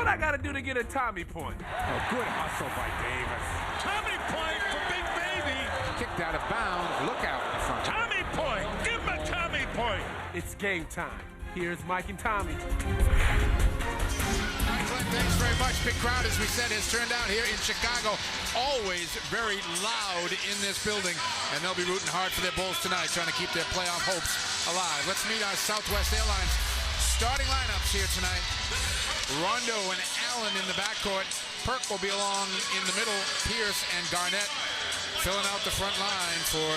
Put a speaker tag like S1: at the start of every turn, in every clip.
S1: What I got to do to get a Tommy point?
S2: Oh, good hustle by Davis.
S3: Tommy point for Big Baby.
S2: Kicked out of bounds. Look out in front.
S3: Tommy point. Give him a Tommy point.
S1: It's game time. Here's Mike and Tommy.
S4: Thanks very much. Big crowd, as we said, has turned out here in Chicago. Always very loud in this building, and they'll be rooting hard for their Bulls tonight, trying to keep their playoff hopes alive. Let's meet our Southwest Airlines starting lineups here tonight. Rondo and Allen in the backcourt. Perk will be along in the middle. Pierce and Garnett filling out the front line for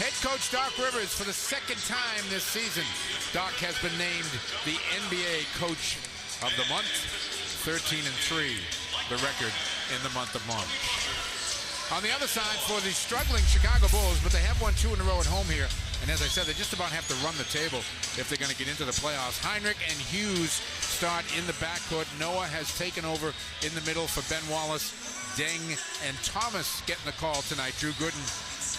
S4: head coach Doc Rivers for the second time this season. Doc has been named the NBA Coach of the Month. 13-3, the record in the month of March. On the other side, for the struggling Chicago Bulls, but they have won 2 in a row at home here. And as I said, they just about have to run the table if they're going to get into the playoffs. Heinrich and Hughes start in the backcourt. Noah has taken over in the middle for Ben Wallace. Deng and Thomas getting the call tonight. Drew Gooden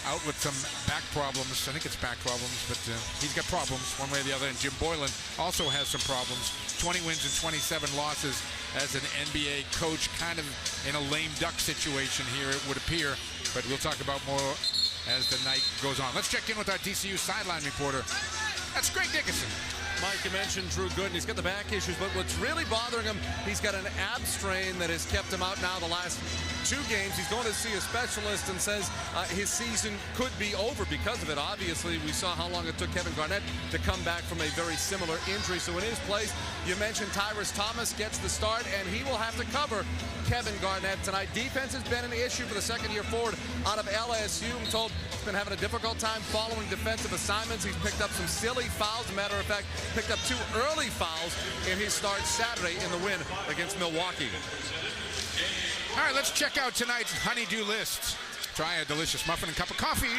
S4: out with some back problems. I think it's back problems, but he's got problems one way or the other. And Jim Boylan also has some problems. 20 wins and 27 losses as an NBA coach, kind of in a lame duck situation here, it would appear. But we'll talk about more as the night goes on. Let's check in with our TCU sideline reporter. That's Greg Dickinson.
S5: Mike, you mentioned Drew Gooden. He's got the back issues, but what's really bothering him, he's got an ab strain that has kept him out now the last 2 games. He's going to see a specialist and says his season could be over because of it. Obviously, we saw how long it took Kevin Garnett to come back from a very similar injury. So in his place, you mentioned Tyrese Thomas gets the start, and he will have to cover Kevin Garnett tonight. Defense has been an issue for the second-year forward out of LSU. I'm told he's been having a difficult time following defensive assignments. He's picked up some silly fouls. As a matter of fact, picked up 2 early fouls in his start Saturday in the win against Milwaukee.
S4: All right, let's check out tonight's honeydew list. Try a delicious muffin and cup of coffee.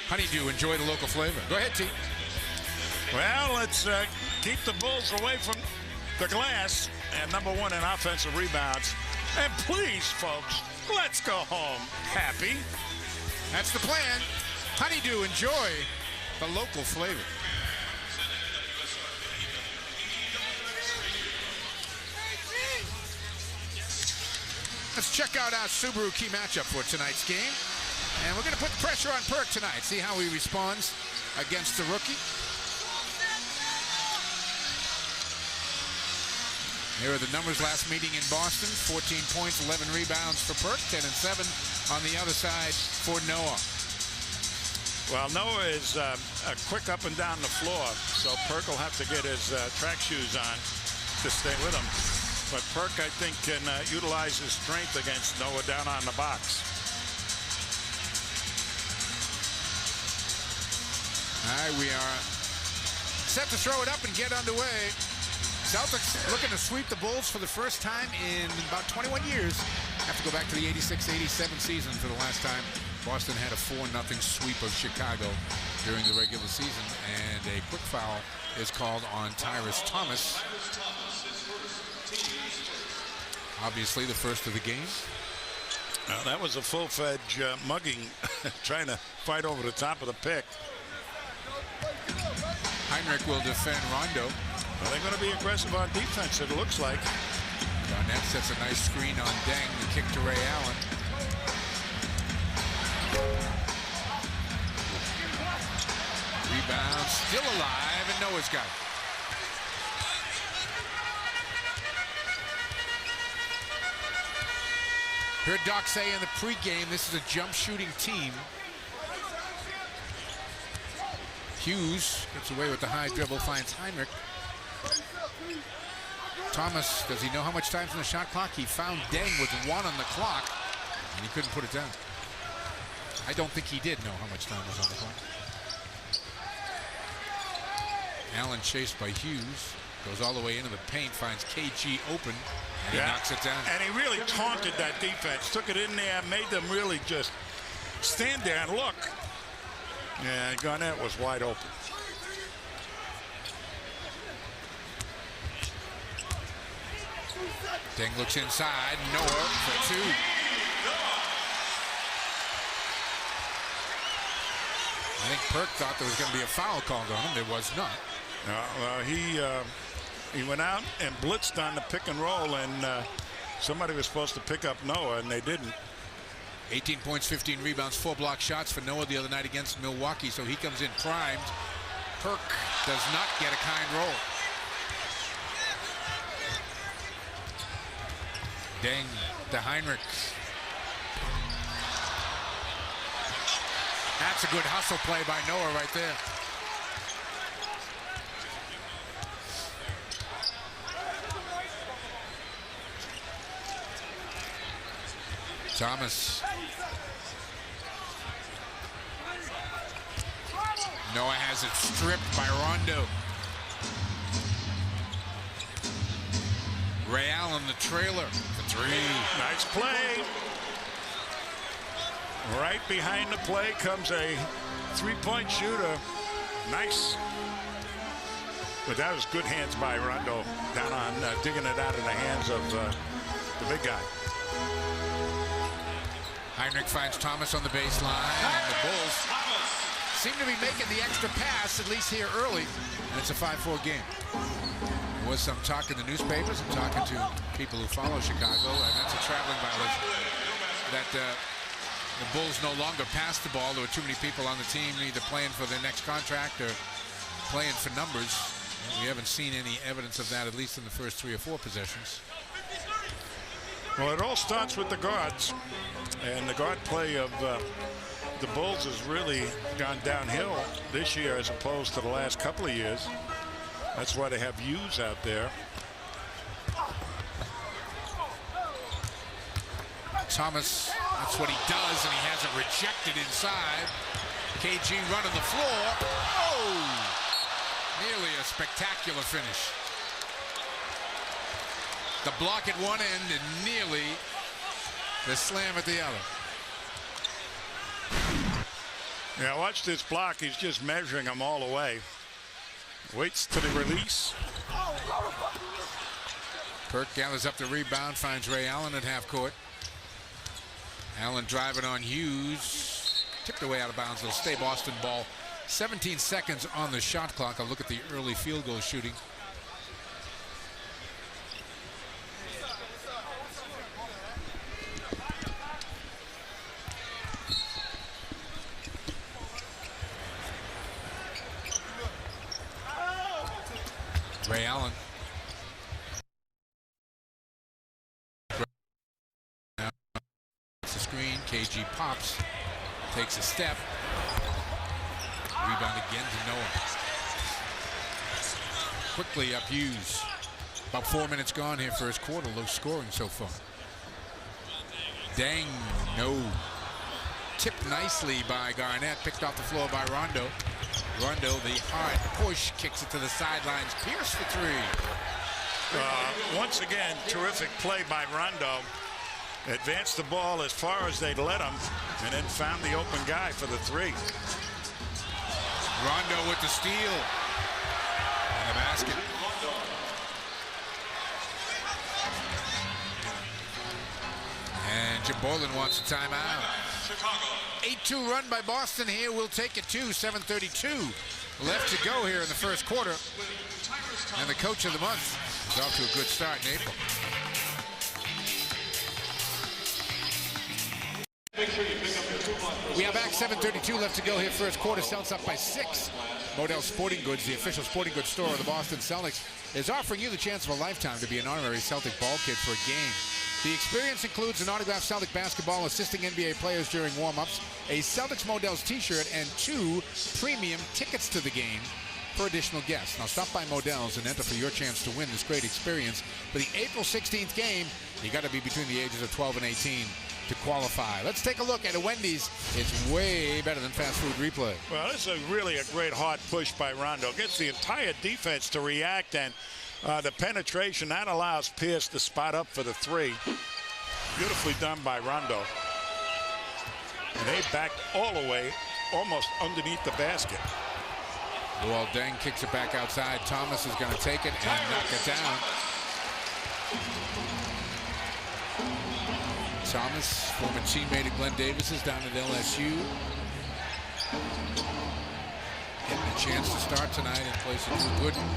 S4: Honeydew, enjoy the local flavor. Go ahead, T.
S3: Well, let's keep the Bulls away from the glass and #1 in offensive rebounds. And please, folks, let's go home happy.
S4: That's the plan. Honeydew, enjoy the local flavor. Let's check out our Subaru key matchup for tonight's game. And we're going to put pressure on Perk tonight. See how he responds against the rookie. Here are the numbers last meeting in Boston. 14 points, 11 rebounds for Perk, 10 and 7 on the other side for Noah.
S3: Well, Noah is a quick up and down the floor, so Perk will have to get his track shoes on to stay with him. But Perk, I think, can utilize his strength against Noah down on the box.
S4: All right, we are set to throw it up and get underway. Celtics looking to sweep the Bulls for the first time in about 21 years. Have to go back to the 86-87 season for the last time Boston had a 4-0 sweep of Chicago during the regular season. And a quick foul is called on Tyrese Thomas. Obviously the first of the game.
S3: That was a full-fledged mugging, trying to fight over the top of the pick.
S4: Heinrich will defend Rondo.
S3: Well, they're going to be aggressive on defense, it looks like.
S4: Garnett sets a nice screen on Deng. The kick to Ray Allen. Rebound, still alive, and Noah's got it. Heard Doc say in the pregame, this is a jump shooting team. Hughes gets away with the high dribble, finds Heinrich. Thomas, does he know how much time's on the shot clock? He found Deng with 1 on the clock, and he couldn't put it down. I don't think he did know how much time was on the clock. Allen chased by Hughes. Goes all the way into the paint, finds KG open, and he knocks it down.
S3: And he really taunted that defense. Took it in there, made them really just stand there and look. Yeah, Garnett was wide open.
S4: Deng looks inside. Noah for 2. I think Perk thought there was going to be a foul called on him. There was not.
S3: Well, He went out and blitzed on the pick and roll, and somebody was supposed to pick up Noah, and they didn't.
S4: 18 points, 15 rebounds, 4 block shots for Noah the other night against Milwaukee, so he comes in primed. Perk does not get a kind roll. Deng to Heinrich. That's a good hustle play by Noah right there. Thomas. Noah has it stripped by Rondo. Ray Allen, the trailer, for 3.
S3: Nice play. Right behind the play comes a three-point shooter. Nice. But that was good hands by Rondo down on digging it out of the hands of the big guy.
S4: Heinrich finds Thomas on the baseline, and the Bulls seem to be making the extra pass, at least here early, and it's a 5-4 game. There was some talk in the newspapers. I'm talking to people who follow Chicago, and that's a traveling violation. That the Bulls no longer pass the ball. There were too many people on the team either playing for their next contract or playing for numbers. We haven't seen any evidence of that, at least in the first 3 or 4 possessions.
S3: Well, it all starts with the guards, and the guard play of the Bulls has really gone downhill this year as opposed to the last couple of years. That's why they have Hughes out there.
S4: Thomas, that's what he does, and he has it rejected inside. KG running the floor. Oh! Nearly a spectacular finish. The block at one end and nearly the slam at the other.
S3: Yeah, watch this block. He's just measuring them all the way. Waits to the release.
S4: Perk gathers up the rebound, finds Ray Allen at half court. Allen driving on Hughes. Tipped away out of bounds. It'll stay Boston ball. 17 seconds on the shot clock. I'll look at the early field goal shooting. Ray Allen. It's a screen. KG pops. Takes a step. Rebound again to Noah. Quickly up Hughes. About 4 minutes gone here first quarter. Low scoring so far. Deng. No. Tipped nicely by Garnett. Picked off the floor by Rondo. Rondo, the hard push, kicks it to the sidelines. Pierce for 3.
S3: Once again, terrific play by Rondo. Advanced the ball as far as they'd let him, and then found the open guy for the 3.
S4: Rondo with the steal. And the basket. And Jim Boylan wants a timeout. 8-2 run by Boston here. We'll take it to 7:32 left to go here in the first quarter. And the coach of the month is off to a good start in April. We are back. 7:32 left to go here first quarter. Celtics up by 6. Modell Sporting Goods, the official sporting goods store of the Boston Celtics, is offering you the chance of a lifetime to be an honorary Celtic ball kid for a game. The experience includes an autographed Celtic basketball, assisting NBA players during warm-ups, a Celtics Modell's t-shirt, and 2 premium tickets to the game for additional guests. Now stop by Modell's and enter for your chance to win this great experience. For the April 16th game, you got to be between the ages of 12 and 18 to qualify. Let's take a look at a Wendy's. It's way better than fast food replay.
S3: Well, this is really a great hard push by Rondo. Gets the entire defense to react, and the penetration, that allows Pierce to spot up for the 3. Beautifully done by Rondo. And they backed all the way, almost underneath the basket.
S4: Well, Deng kicks it back outside. Thomas is going to take it and knock it down. Thomas, former teammate of Glenn Davis's down at LSU. Getting a chance to start tonight in place of Drew Gooden.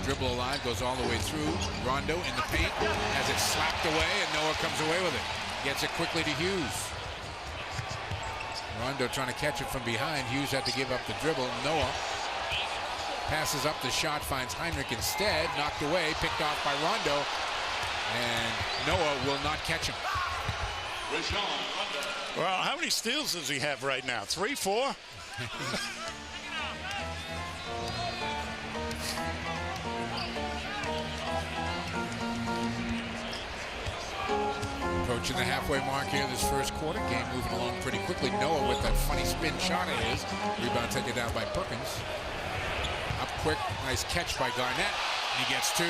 S4: dribble alive, goes all the way through. Rondo in the paint, has it slapped away, and Noah comes away with it. Gets it quickly to Hughes. Rondo trying to catch it from behind. Hughes had to give up the dribble. Noah passes up the shot, finds Heinrich instead. Knocked away, picked off by Rondo. And Noah will not catch him.
S3: Well, how many steals does he have right now? 3, 4?
S4: Approaching the halfway mark here this first quarter. Game moving along pretty quickly. Noah with that funny spin shot of his. Rebound taken down by Perkins. Up quick. Nice catch by Garnett. And he gets 2.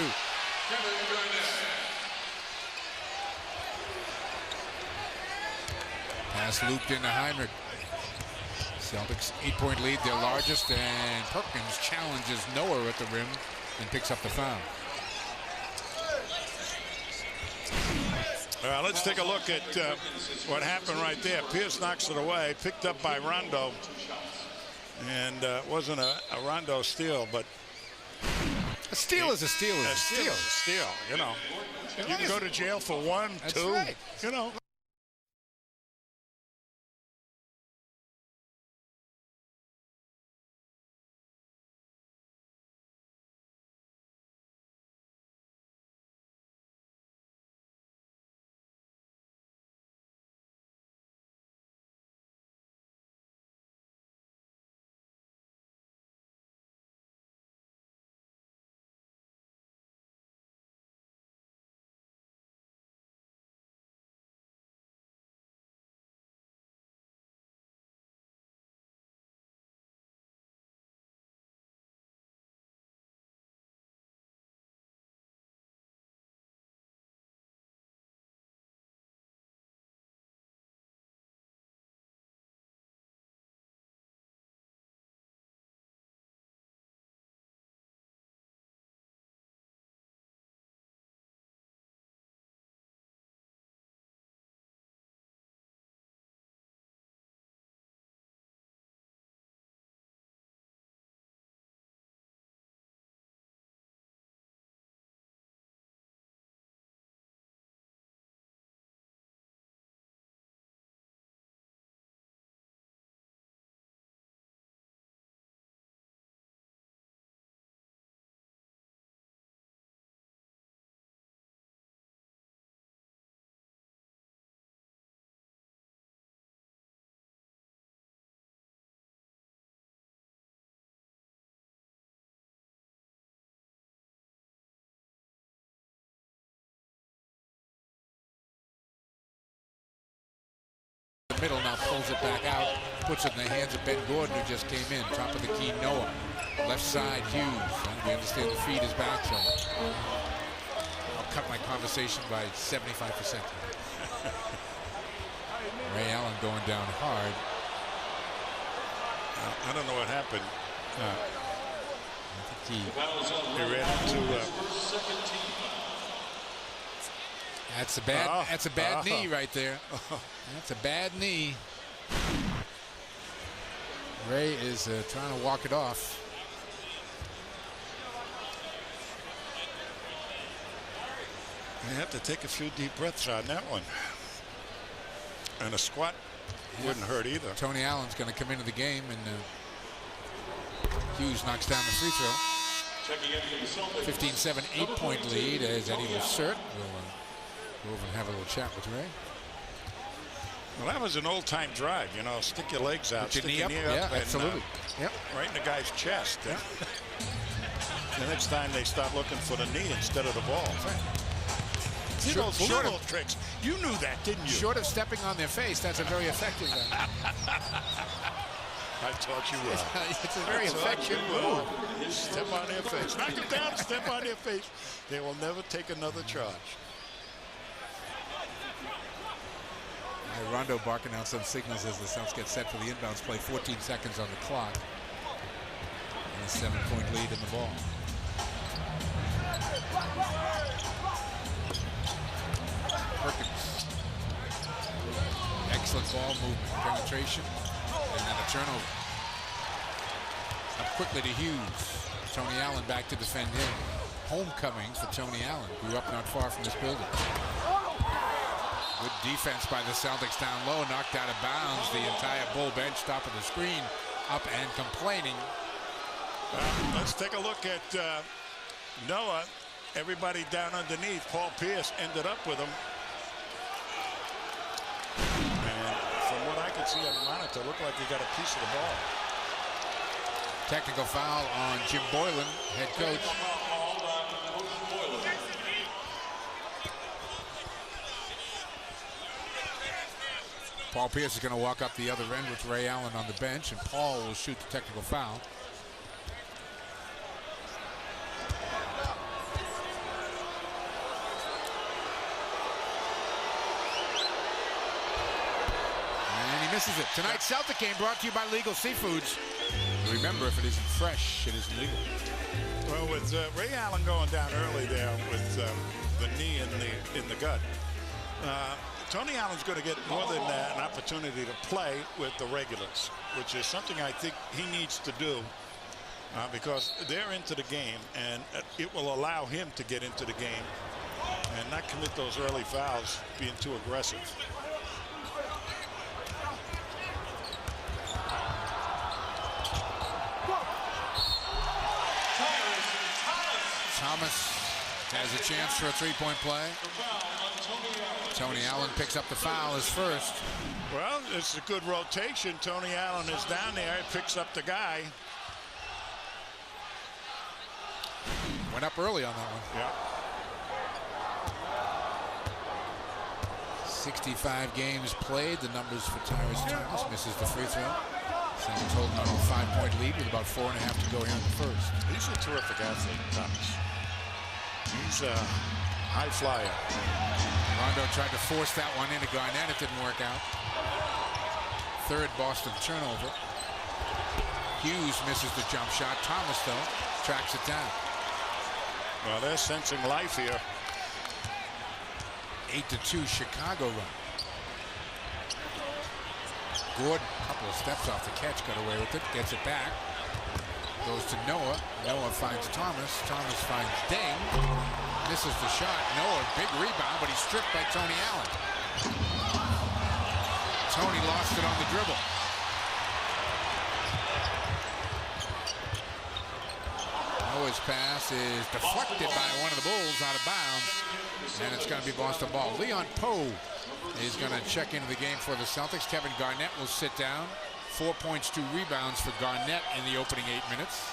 S4: Pass looped into Heinrich. Celtics 8-point lead, their largest, and Perkins challenges Noah at the rim and picks up the foul.
S3: Let's take a look at what happened right there. Pierce knocks it away, picked up by Rondo. And it wasn't a Rondo steal, but
S4: a steal is a steal is a steal.
S3: Is a steal, you know. You can go to jail for 1, 2,
S4: right.
S3: You know.
S4: Middle now pulls it back out, puts it in the hands of Ben Gordon, who just came in. Top of the key, Noah. Left side, Hughes. And we understand the feed is back, so I'll cut my conversation by 75%. Ray Allen going down hard.
S3: I don't know what happened.
S4: I think
S3: He ran into...
S4: That's a bad knee right there. That's a bad knee. Ray is trying to walk it off.
S3: You have to take a few deep breaths on that one. And a squat wouldn't hurt either.
S4: Tony Allen's going to come into the game, and Hughes knocks down the free throw. 15-7, 8-point lead as Eddie Lassert will go over and have a little chat with Ray.
S3: Well, that was an old-time drive, you know. Stick your legs out, stick your knee up,
S4: yeah,
S3: and,
S4: absolutely. Yep.
S3: Right in the guy's chest. Yeah. The next time they start looking for the knee instead of the ball. See those little tricks. You knew that, didn't you?
S4: Short of stepping on their face, that's a very effective thing.
S3: I taught you well.
S4: It's a very effective move.
S3: Step on their face. Knock them down, step on their face. They will never take another charge.
S4: Rondo barking out some signals as the Celtics get set for the inbounds play. 14 seconds on the clock. And a 7-point lead in the ball. Perkins. Excellent ball movement, penetration, and then a turnover. Up quickly to Hughes. Tony Allen back to defend him. homecomings for Tony Allen. Grew up not far from this building. Good defense by the Celtics down low. Knocked out of bounds. The entire Bull bench, top of the screen, up and complaining.
S3: Let's take a look at Noah. Everybody down underneath. Paul Pierce ended up with him. And from what I could see on the monitor, looked like he got a piece of the ball.
S4: Technical foul on Jim Boylan, head coach. Paul Pierce is going to walk up the other end with Ray Allen on the bench, and Paul will shoot the technical foul. And he misses it. Tonight's Celtic game brought to you by Legal Seafoods. Remember, if it isn't fresh, it isn't legal.
S3: Well, with Ray Allen going down early there with the knee in the gut, Tony Allen's going to get more than an opportunity to play with the regulars, which is something I think he needs to do because they're into the game, and it will allow him to get into the game and not commit those early fouls, being too aggressive.
S4: Thomas has a chance for a three-point play. Tony Allen picks up the foul, his first.
S3: Well, it's a good rotation. Tony Allen is down there, picks up the guy.
S4: Went up early on that one.
S3: Yeah.
S4: 65 games played. The numbers for Tyrus Thomas. Misses the free throw. Celtics holding on a 5-point lead with about 4.5 to go here in the first.
S3: He's a terrific athlete, Thomas. He's a high flyer.
S4: Rondo tried to force that one into Garnett. It didn't work out. Third Boston turnover. Hughes misses the jump shot. Thomas, though, tracks it down.
S3: Well, they're sensing life here.
S4: 8-2 Chicago run. Gordon, a couple of steps off the catch, got away with it, gets it back. Goes to Noah. Noah finds Thomas. Thomas finds Deng. Misses the shot. Noah, big rebound, but he's stripped by Tony Allen. Tony lost it on the dribble. Noah's pass is deflected by one of the Bulls out of bounds, and it's going to be Boston ball. Leon Poe is going to check into the game for the Celtics. Kevin Garnett will sit down. 4 points, 2 rebounds for Garnett in the opening 8 minutes.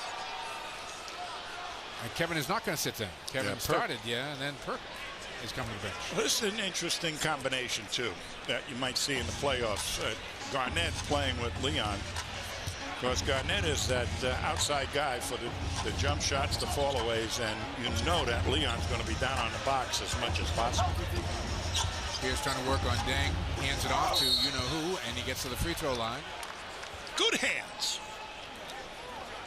S4: And Kevin is not going to sit down. Kevin started, and then Perk is coming to the bench.
S3: Well, this is an interesting combination, too, that you might see in the playoffs. Garnett playing with Leon. Because Garnett is that outside guy for the jump shots, the fallaways, and you know that Leon's going to be down on the box as much as possible.
S4: Here's trying to work on Deng. Hands it off to you-know-who, and he gets to the free throw line.
S3: Good hands.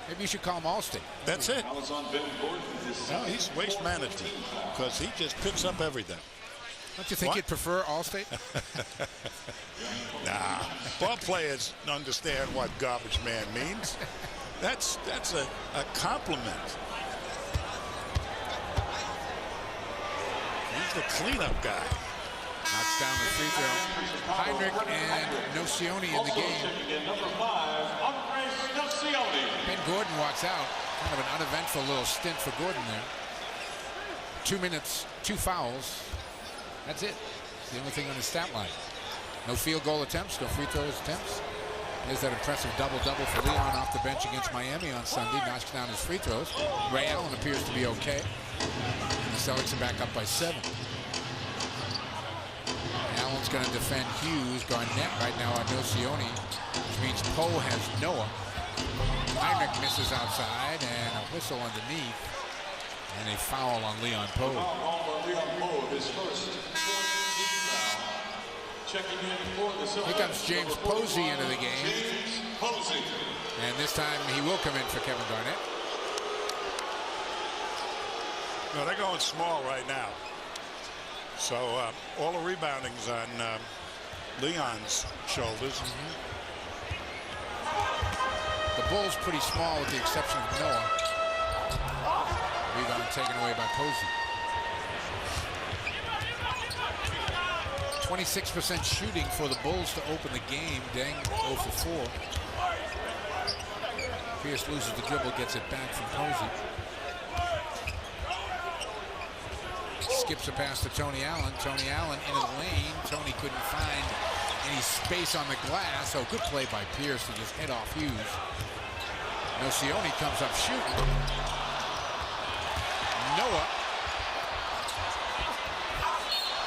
S4: Maybe you should call him Allstate.
S3: That's it. No, he's waste management because he just picks up everything.
S4: Don't you think you'd prefer Allstate?
S3: Nah. Ball players understand what garbage man means. That's a compliment. He's the cleanup guy.
S4: Knocks down the free throw. Heinrich and Nocioni in the game. Ben Gordon walks out. Kind of an uneventful little stint for Gordon there. 2 minutes, 2 fouls. That's it. It's the only thing on his stat line. No field goal attempts, no free throws attempts. There's that impressive double-double for Leon off the bench against Miami on Sunday. Knocks down his free throws. Ray Allen appears to be okay. And the Celtics are back up by 7. Allen's going to defend Hughes. Garnett right now on Nocioni, which means Poe has Noah. Heinrich misses outside, and a whistle underneath. And a foul on Leon Poe. Here comes James Posey into the game. And this time he will come in for Kevin Garnett.
S3: No, they're going small right now. So all the rebounding's on Leon's shoulders.
S4: The Bulls pretty small with the exception of Noah. Rebound taken away by Posey. 26% shooting for the Bulls to open the game. Deng 0 for 4. Pierce loses the dribble, gets it back from Posey. Skips a pass to Tony Allen. Tony Allen into the lane. Tony couldn't find any space on the glass. So good play by Pierce to just head off Hughes. Nocioni comes up shooting. Noah.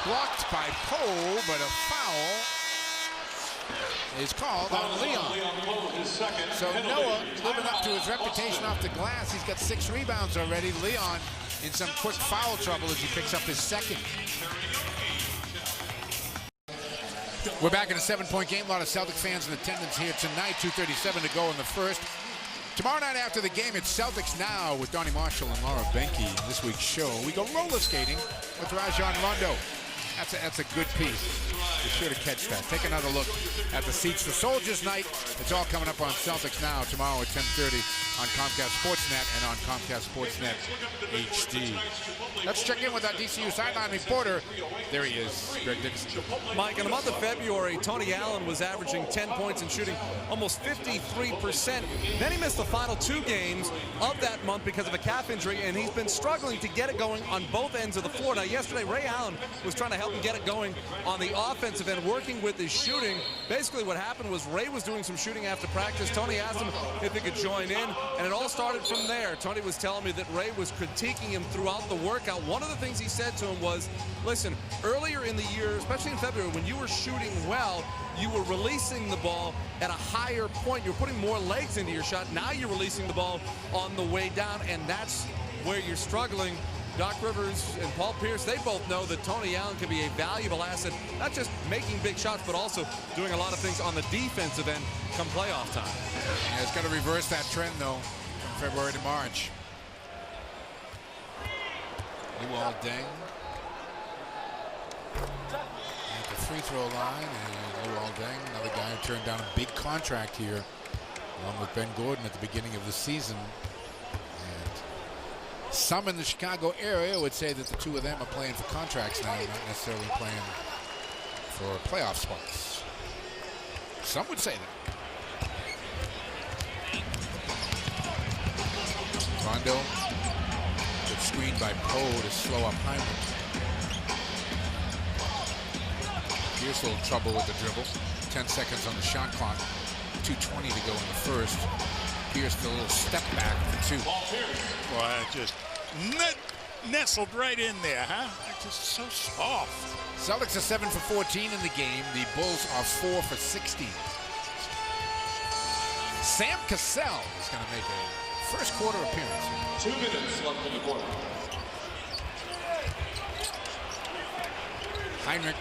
S4: Blocked by Poe, but a foul is called on Leon. So Noah living up to his reputation off the glass. He's got 6 rebounds already. Leon in some quick foul trouble as he picks up his second. We're back in a 7-point game. A lot of Celtic fans in attendance here tonight. 2:37 to go in the first. Tomorrow night after the game, it's Celtics Now with Donnie Marshall and Laura Benke. This week's show, we go roller skating with Rajon Rondo. That's a good piece. Be sure to catch that. Take another look at the seats for Soldiers Night. It's all coming up on Celtics Now tomorrow at 10:30 on Comcast Sportsnet and on Comcast Sportsnet HD. Let's check in with our DCU sideline reporter. There he is, Greg Dixon.
S5: Mike, in the month of February, Tony Allen was averaging 10 points and shooting almost 53%. Then he missed the final 2 games of that month because of a calf injury, and he's been struggling to get it going on both ends of the floor. Now, yesterday, Ray Allen was trying to help him get it going on the offensive end, working with his shooting. Basically, what happened was Ray was doing some shooting after practice. Tony asked him if he could join in, and it all started from there. Tony was telling me that Ray was critiquing him throughout the workout. One of the things he said to him was, listen, earlier in the year, especially in February, when you were shooting well, you were releasing the ball at a higher point. You're putting more legs into your shot. Now you're releasing the ball on the way down, and that's where you're struggling. Doc Rivers and Paul Pierce, they both know that Tony Allen can be a valuable asset, not just making big shots, but also doing a lot of things on the defensive end come playoff time.
S4: Yeah, it's got to reverse that trend, though, from February to March. Luol Deng at the free throw line, and Luol Deng, another guy who turned down a big contract here, along with Ben Gordon at the beginning of the season. Some in the Chicago area would say that the two of them are playing for contracts now, not necessarily playing for playoff spots. Some would say that. Rondo, good screen by Poe to slow up Hyman. Pierce a little trouble with the dribble. 10 seconds on the shot clock. 2:20 to go in the first. Pierce did a little step back for 2.
S3: Boy, just nestled right in there, huh? It's just so soft.
S4: Celtics are 7 for 14 in the game. The Bulls are 4 for 16. Sam Cassell is going to make a first quarter appearance.
S6: 2 minutes left in the quarter.
S4: Heinrich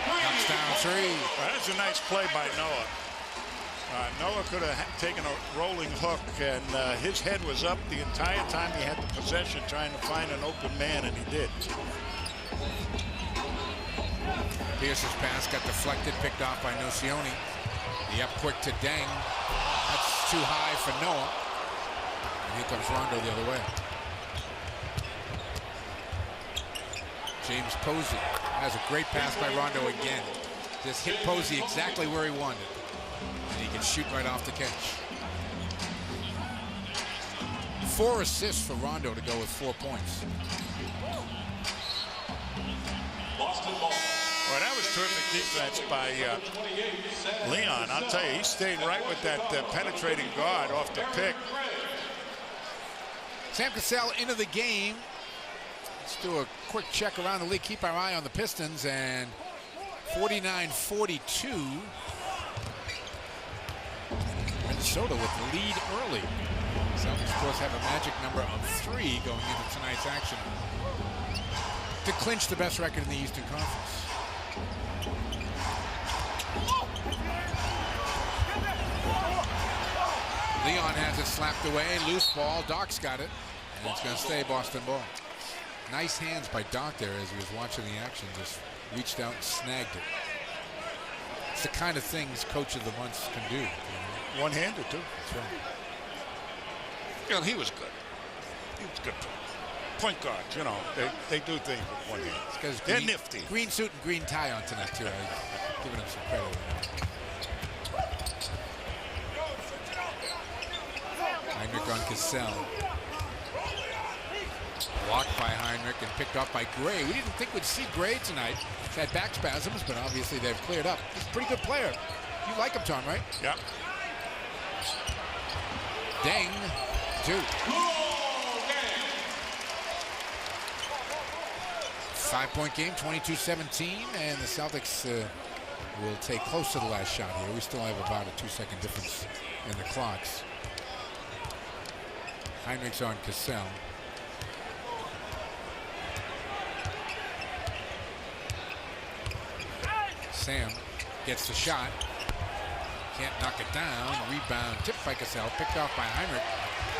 S4: knocks down 3.
S3: Well, that's a nice play by Noah. Noah could have taken a rolling hook, and his head was up the entire time he had the possession, trying to find an open man, and he did.
S4: Pierce's pass got deflected, picked off by Nocioni. The up quick to Deng. That's too high for Noah. And here comes Rondo the other way. James Posey has a great pass by Rondo again. Just hit Posey exactly where he wanted. And he can shoot right off the catch. 4 assists for Rondo to go with 4 points.
S3: Well, that was terrific defense by Leon. I'll tell you, he stayed right with that penetrating guard off the pick.
S4: Sam Cassell into the game. Let's do a quick check around the league. Keep our eye on the Pistons, and 49-42. Minnesota with the lead early. Celtics, of course, have a magic number of 3 going into tonight's action to clinch the best record in the Eastern Conference. Leon has it slapped away. Loose ball. Doc's got it. And it's going to stay Boston ball. Nice hands by Doc there as he was watching the action. Just reached out and snagged it. It's the kind of things Coach of the Month can do. You know?
S3: One-handed, too.
S4: That's right.
S3: Well, he was good. He was good. point guards, you know, they do things with one hand.
S4: Because
S3: they're nifty.
S4: Green suit and green tie on tonight, too. I'm giving them some credit. Heinrich on Cassell. Blocked by Heinrich and picked off by Gray. We didn't think we'd see Gray tonight. He's had back spasms, but obviously they've cleared up. He's a pretty good player. You like him, Tom, right?
S3: Yeah.
S4: Deng, 2. 5-point game, 22-17, and the Celtics will take close to the last shot here. We still have about a 2-second difference in the clocks. Heinrich's on Cassell. Sam gets the shot. Can't knock it down. Rebound tipped by Cassell. Picked off by Heinrich.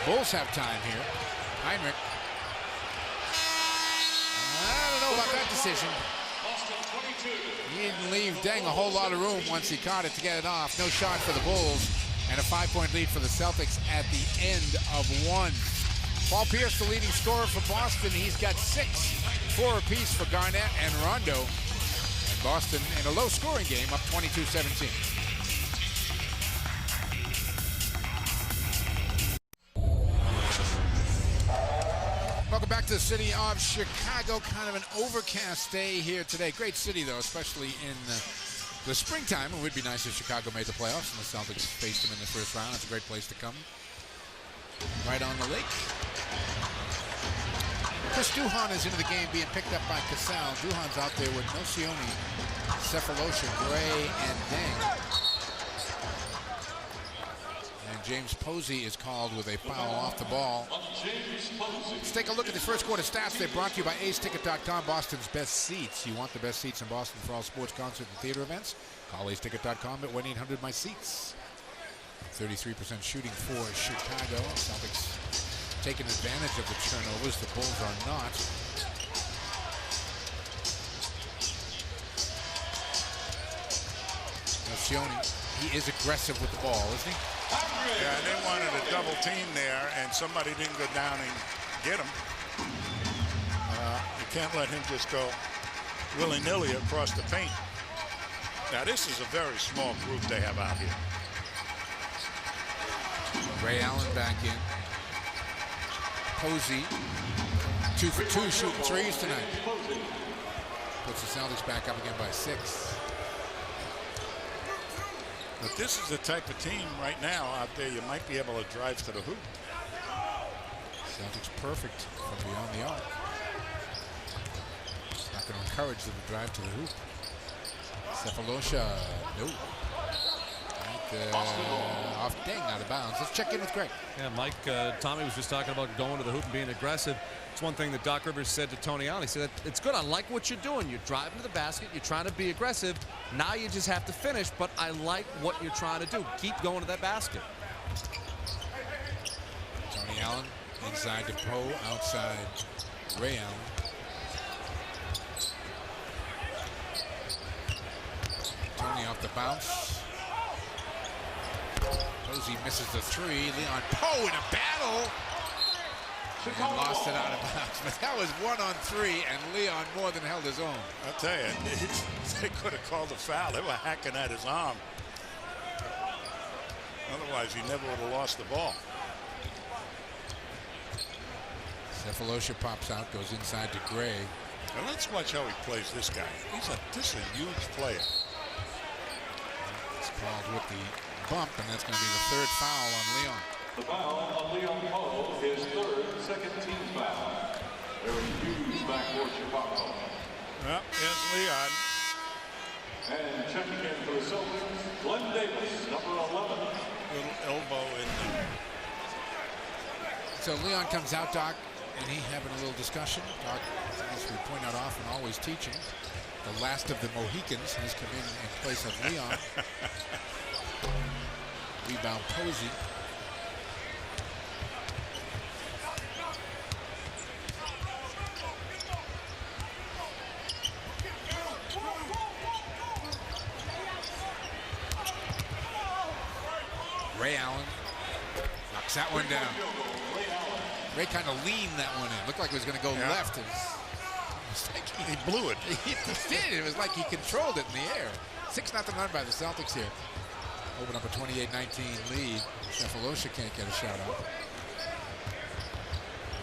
S4: Bulls have time here. Heinrich. I don't know about that decision. He didn't leave Deng a whole lot of room once he caught it to get it off. No shot for the Bulls. And a 5-point lead for the Celtics at the end of 1. Paul Pierce, the leading scorer for Boston. He's got 6. 4 apiece for Garnett and Rondo. Boston in a low-scoring game, up 22-17. Welcome back to the city of Chicago. Kind of an overcast day here today. Great city, though, especially in the springtime. It would be nice if Chicago made the playoffs and the Celtics faced them in the first round. It's a great place to come. Right on the lake. Chris Duhon is into the game, being picked up by Cassell. Duhon's out there with Nocioni, Cephalosha, Gray, and Deng. And James Posey is called with a foul off the ball. Let's take a look at the first quarter stats. They're brought to you by aceticket.com, Boston's best seats. You want the best seats in Boston for all sports, concert, and theater events? Call aceticket.com at 1-800-MY-SEATS. 33% shooting for Chicago. Celtics taking advantage of the turnovers. The Bulls are not. Nocioni, he is aggressive with the ball, isn't he?
S3: Yeah, they wanted a double team there, and somebody didn't go down and get him. You can't let him just go willy-nilly across the paint. Now, this is a very small group they have out here.
S4: Ray Allen back in. Posey, 2 for 2 shooting threes tonight. Puts the Celtics back up again by 6.
S3: But this is the type of team right now out there you might be able to drive to the hoop.
S4: Celtics perfect from beyond the arc. Not going to encourage them to drive to the hoop. Cephalosha, no. Off Deng, out of bounds. Let's check in with Greg.
S5: Yeah, Mike, Tommy was just talking about going to the hoop and being aggressive. It's one thing that Doc Rivers said to Tony Allen. He said, it's good. I like what you're doing. You're driving to the basket. You're trying to be aggressive. Now you just have to finish, but I like what you're trying to do. Keep going to that basket.
S4: Tony Allen inside to Poe, outside Ray Allen. Tony off the bounce. Posey misses the 3. Leon Poe in a battle. And lost it out of bounds. But that was 1-on-3, and Leon more than held his own.
S3: I'll tell you, they could have called a foul. They were hacking at his arm. Otherwise, he never would have lost the ball.
S4: Cephalosha pops out, goes inside to Gray.
S3: Now let's watch how he plays this guy. This is a huge player.
S4: It's called with the bump, and that's going to be the 3rd foul on Leon.
S6: The foul on Leon Poe, his 3rd second team foul. There was huge backboard Chicago.
S3: Well, here's Leon.
S6: And checking in for the Celtics, Glenn Davis, number 11.
S3: Little elbow in there.
S4: So Leon comes out, Doc, and he having a little discussion. Doc, as we point out often, always teaching. The last of the Mohicans has come in place of Leon. Rebound Posey. Ray Allen knocks that one down. Gray kind of leaned that one in. Looked like it was going to go left. It was like
S3: he blew it.
S4: It was like he controlled it in the air. 6-0 run by the Celtics here. Open up a 28-19 lead. Cephalosha can't get a shot up. Well,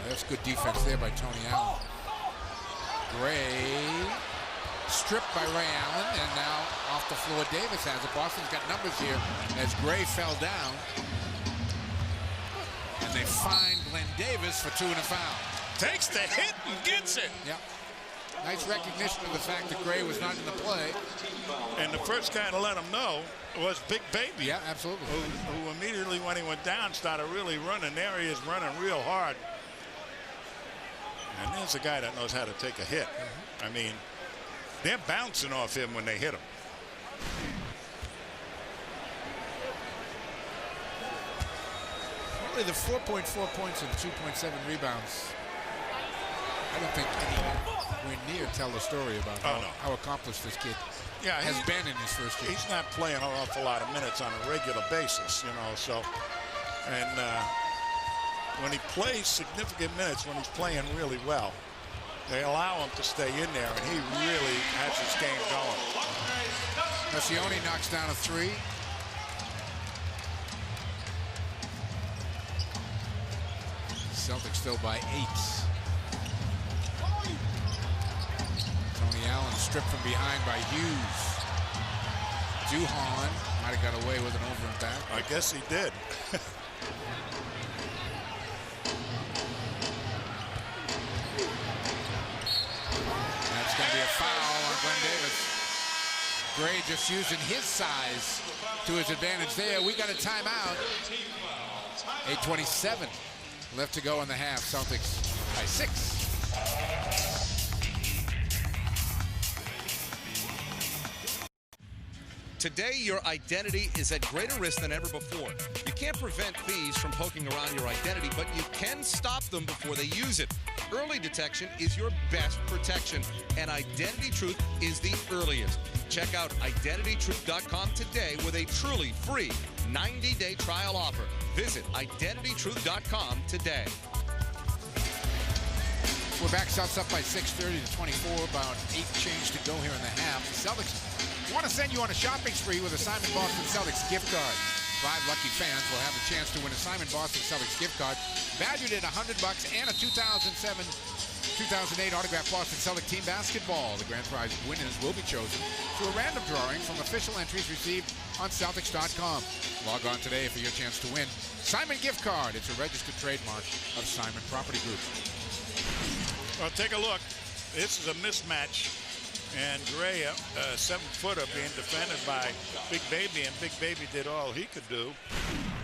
S4: that's good defense there by Tony Allen. Gray stripped by Ray Allen, and now off the floor Davis has it. Boston's got numbers here as Gray fell down. And they find Glenn Davis for 2 and a foul.
S3: Takes the hit and gets it.
S4: Yeah. Nice recognition of the fact that Gray was not in the play.
S3: And the first guy to let him know was Big Baby.
S4: Yeah, absolutely.
S3: Who immediately when he went down started really running. There he is running real hard. And there's a guy that knows how to take a hit. I mean, they're bouncing off him when they hit him.
S4: Only the 4.4 points and 2.7 rebounds. I don't think anywhere near tell the story about how accomplished this kid has been in his first year.
S3: He's not playing an awful lot of minutes on a regular basis, you know, so. And when he plays significant minutes, when he's playing really well, they allow him to stay in there, and he really has his game going.
S4: Nocioni knocks down a 3. Celtics still by 8. Tony Allen stripped from behind by Hughes. Duhon might have got away with an over and back.
S3: I guess he did.
S4: That's going to be a foul on Glenn Davis. Gray just using his size to his advantage there. We got a timeout. 8:27 left to go in the half. Celtics by 6.
S5: Today, your identity is at greater risk than ever before. You can't prevent thieves from poking around your identity, but you can stop them before they use it. Early detection is your best protection, and Identity Truth is the earliest. Check out IdentityTruth.com today with a truly free 90-day trial offer. Visit IdentityTruth.com today.
S4: We're back. Celtics up by 6, 30-24. About 8 change to go here in the half. The Celtics want to send you on a shopping spree with a Simon Boston Celtics gift card. 5 lucky fans will have the chance to win a Simon Boston Celtics gift card valued at $100 and a 2007-2008 autographed Boston Celtics team basketball. The grand prize winners will be chosen through a random drawing from official entries received on Celtics.com. Log on today for your chance to win Simon gift card. It's a registered trademark of Simon Property Group.
S3: Well, take a look. This is a mismatch. And Gray, a 7-footer, being defended by Big Baby, and Big Baby did all he could do.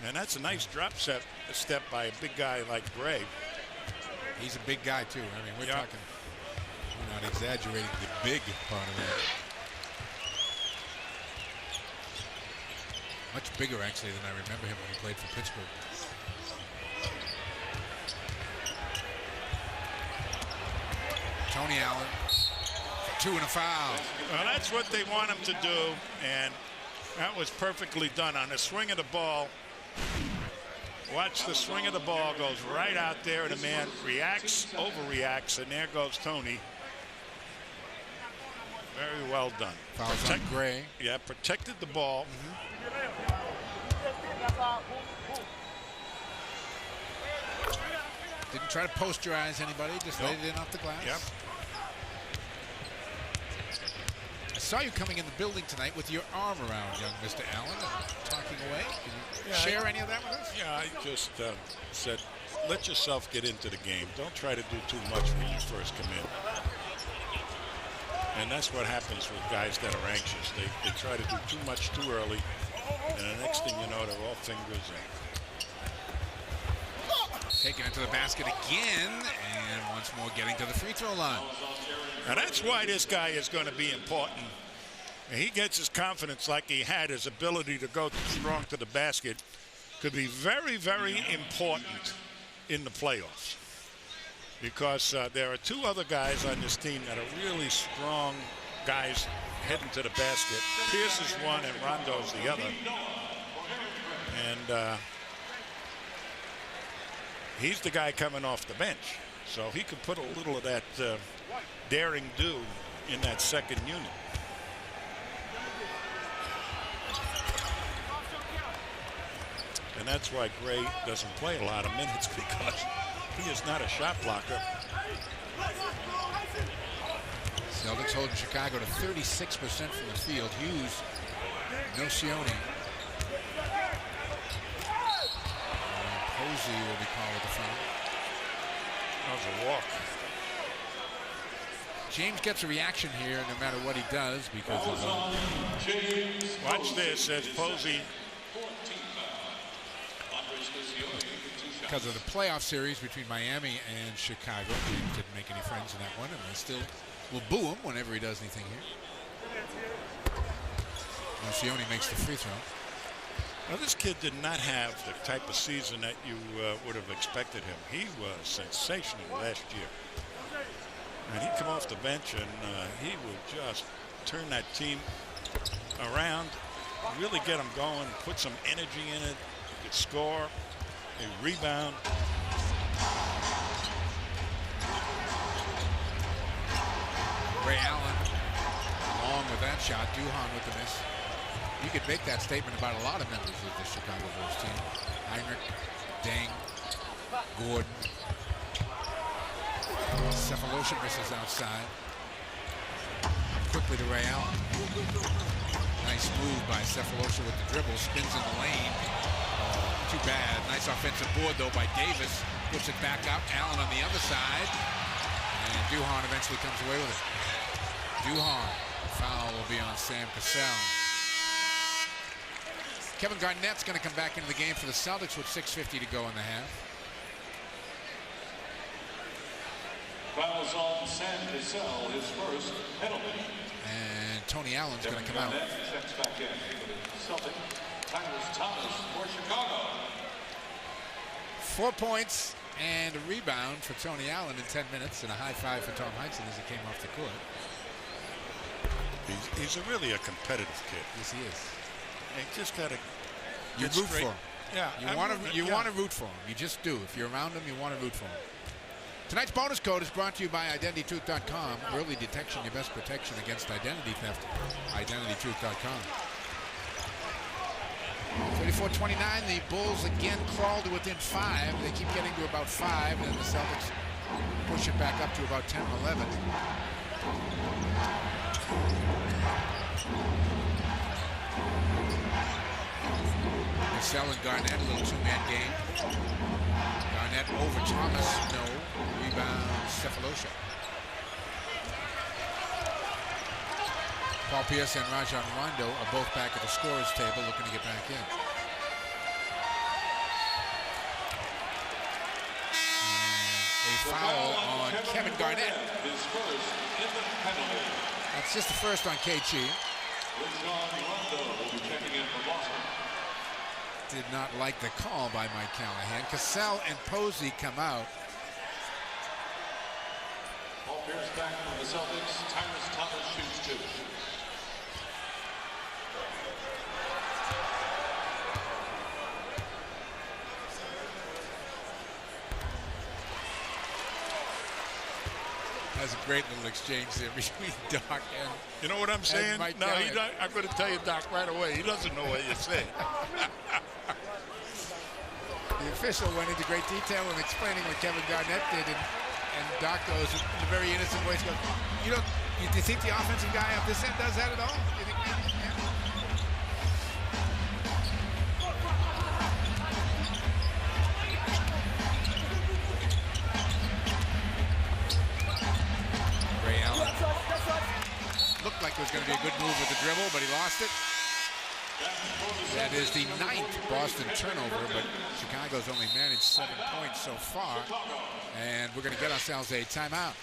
S3: And that's a nice drop step by a big guy like Gray.
S4: He's a big guy, too. I mean, we're talking, we're not exaggerating the big part of that. Much bigger, actually, than I remember him when he played for Pittsburgh. Tony Allen, 2 and a foul.
S3: Well, that's what they want him to do, and that was perfectly done on the swing of the ball. Watch the swing of the ball, goes right out there, and the man reacts, overreacts, and there goes Tony. Very well done.
S4: Fouls on Gray.
S3: Yeah, protected the ball.
S4: Didn't try to posterize anybody, just laid it in off the glass.
S3: Yep.
S4: I saw you coming in the building tonight with your arm around young Mr. Allen and talking away. Can you share any of that with us?
S3: Yeah, I just said, let yourself get into the game. Don't try to do too much when you first come in. And that's what happens with guys that are anxious. They try to do too much too early, and the next thing you know, they're all fingers in.
S4: Taking it to the basket again, and once more getting to the free throw line.
S3: Now that's why this guy is going to be important. And he gets his confidence like he had, his ability to go strong to the basket could be very, very important in the playoffs. Because there are 2 other guys on this team that are really strong guys heading to the basket. Pierce is one and Rondo's the other. And He's the guy coming off the bench, so he could put a little of that daring do in that second unit. And that's why Gray doesn't play a lot of minutes, because he is not a shot blocker.
S4: Celtics holding Chicago to 36% from the field. Hughes, Nocioni. Posey will be called with the foul.
S3: That was a walk.
S4: James gets a reaction here no matter what he does because of
S3: Watch this as Posey.
S4: because of the playoff series between Miami and Chicago. James didn't make any friends in that one, and they still will boo him whenever he does anything here. Nocioni makes the free throw.
S3: Now, this kid did not have the type of season that you would have expected him. He was sensational last year. And he'd come off the bench and he would just turn that team around, really get them going, put some energy in it, could score, a rebound.
S4: Ray Allen, along with that shot, Duhan with the miss. You could make that statement about a lot of members of the Chicago Bulls team. Heinrich, Deng, Gordon. Cephalosha misses outside. Quickly to Ray Allen. Nice move by Cephalosha with the dribble. Spins in the lane. Too bad. Nice offensive board, though, by Davis. Puts it back up. Allen on the other side. And Duhan eventually comes away with it. Duhan. Foul will be on Sam Cassell. Kevin Garnett's going to come back into the game for the Celtics with 6:50 to go in the half.
S6: Fouls on Sam Cassell, his first penalty.
S4: And Tony Allen's going to come out.
S6: Checks back in. Celtic, Tyrus Thomas for Chicago.
S4: 4 points and a rebound for Tony Allen in 10 minutes, and a high five for Tom Heinsohn as he came off the court.
S3: He's really a competitive kid.
S4: Yes, he is.
S3: You just got to
S4: You root for him.
S3: Yeah.
S4: You want to root for him. You just do. If you're around him, you want to root for him. Tonight's bonus code is brought to you by IdentityTruth.com. Early detection, your best protection against identity theft. IdentityTruth.com. 34-29, the Bulls again crawl to within 5. They keep getting to about 5, and the Celtics push it back up to about 10 or 11. Cassell and Garnett, a little two-man game. Garnett over Thomas, no. Rebound, Cephalosha. Paul Pierce and Rajon Rondo are both back at the scorer's table looking to get back in. And a foul on Kevin Garnett.
S6: His first in the penalty.
S4: That's just the first on KG.
S6: Rajon Rondo will be checking in for Boston.
S4: Did not like the call by Mike Callahan. Cassell and Posey come out.
S6: Paul Pierce back from the Celtics. Tyrus Thomas shoots 2.
S4: That's a great little exchange there between Doc and
S3: You know what I'm saying?
S4: Mike
S3: No,
S4: Callahan.
S3: I'm going to tell you, Doc, right away. He doesn't know what you're saying.
S4: The official went into great detail in explaining what Kevin Garnett did, and Doc goes in a very innocent voice, goes, do you think the offensive guy up this end does that at all? You think, yeah. Ray Allen looked like it was going to be a good move with the dribble, but he lost it. That is the 9th Boston turnover, but Chicago's only managed 7 points so far. And we're going to get ourselves a timeout.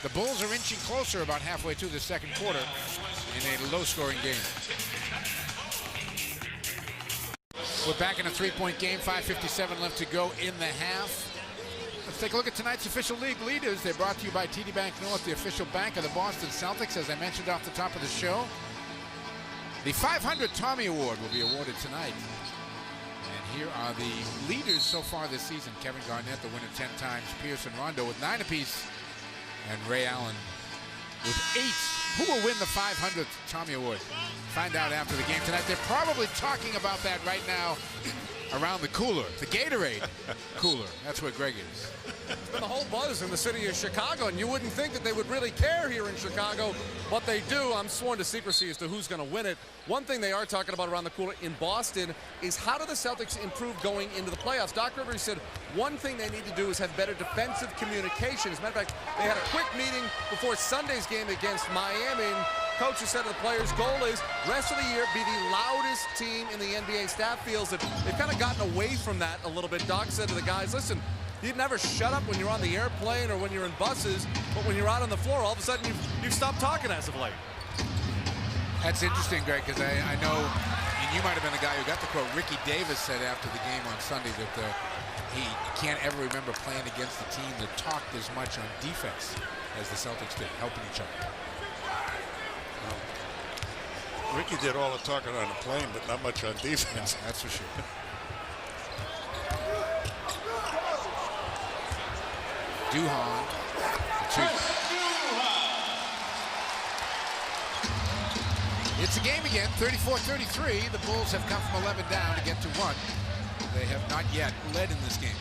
S4: The Bulls are inching closer about halfway through the second quarter in a low-scoring game. We're back in a 3-point game, 5:57 left to go in the half. Let's take a look at tonight's official league leaders. They're brought to you by TD Bank North, the official bank of the Boston Celtics. As I mentioned off the top of the show, the 500 Tommy Award will be awarded tonight. And Here are the leaders so far this season. Kevin Garnett, the winner 10 times. Pierce and Rondo with 9 apiece. And Ray Allen with 8. Who will win the 500th Tommy Award? Find out after the game tonight. They're probably talking about that right now around the cooler, the Gatorade cooler. That's where Greg is.
S5: It's been a whole buzz in the city of Chicago, and you wouldn't think that they would really care here in Chicago, but they do. I'm sworn to secrecy as to who's going to win it. One thing they are talking about around the cooler in Boston is how do the Celtics improve going into the playoffs? Doc Rivers said one thing they need to do is have better defensive communication. As a matter of fact, they had a quick meeting before Sunday's game against Miami, and coach has said to the players, goal is rest of the year be the loudest team in the NBA. Staff feels that they've kind of gotten away from that a little bit. Doc said to the guys, listen, you never shut up when you're on the airplane or when you're in buses, but when you're out on the floor, all of a sudden you've stopped talking as of late.
S4: That's interesting, Greg, because I know, and you might have been the guy who got the quote. Ricky Davis said after the game on Sunday that he can't ever remember playing against a team that talked as much on defense as the Celtics did, helping each other.
S3: Ricky did all the talking on the plane, but not much on defense.
S4: No, that's for sure. Duhon, the 2. It's a game again, 34-33. The Bulls have come from 11 down to get to 1. They have not yet led in this game.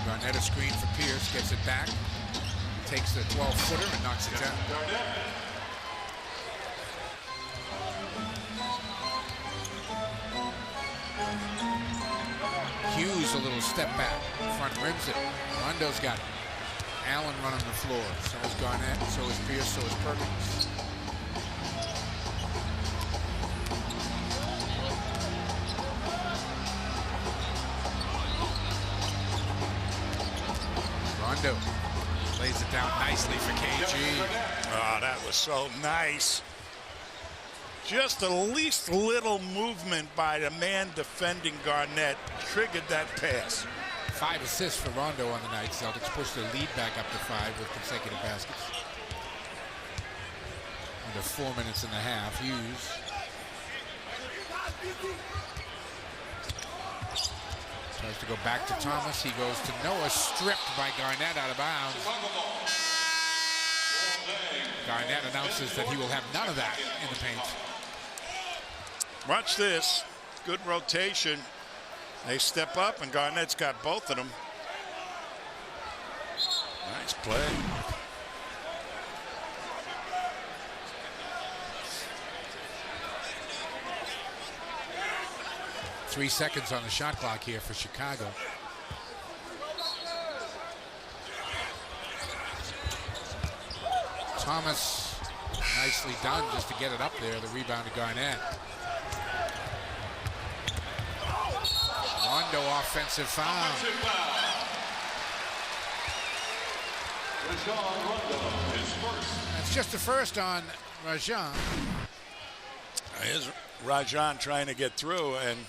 S4: Garnett a screen for Pierce, gets it back. Takes the 12-footer and knocks it down. Hughes a little step back. Front rims it. Rondo's got it. Allen running the floor. So is Garnett, so is Pierce, so is Perkins. Rondo lays it down nicely for KG.
S3: Oh, that was so nice. Just the least little movement by the man defending Garnett triggered that pass.
S4: 5 assists for Rondo on the night. Celtics pushed their lead back up to 5 with consecutive baskets. Under 4 minutes and a half. Hughes. Tries to go back to Thomas. He goes to Noah. Stripped by Garnett out of bounds. Garnett announces that he will have none of that in the paint.
S3: Watch this. Good rotation. They step up, and Garnett's got both of them. Nice play.
S4: Three seconds on the shot clock here for Chicago. Thomas nicely done just to get it up there. The rebound to Garnett. Rondo offensive foul. That's just the first on Rajon.
S3: Here's Rajon trying to get through, and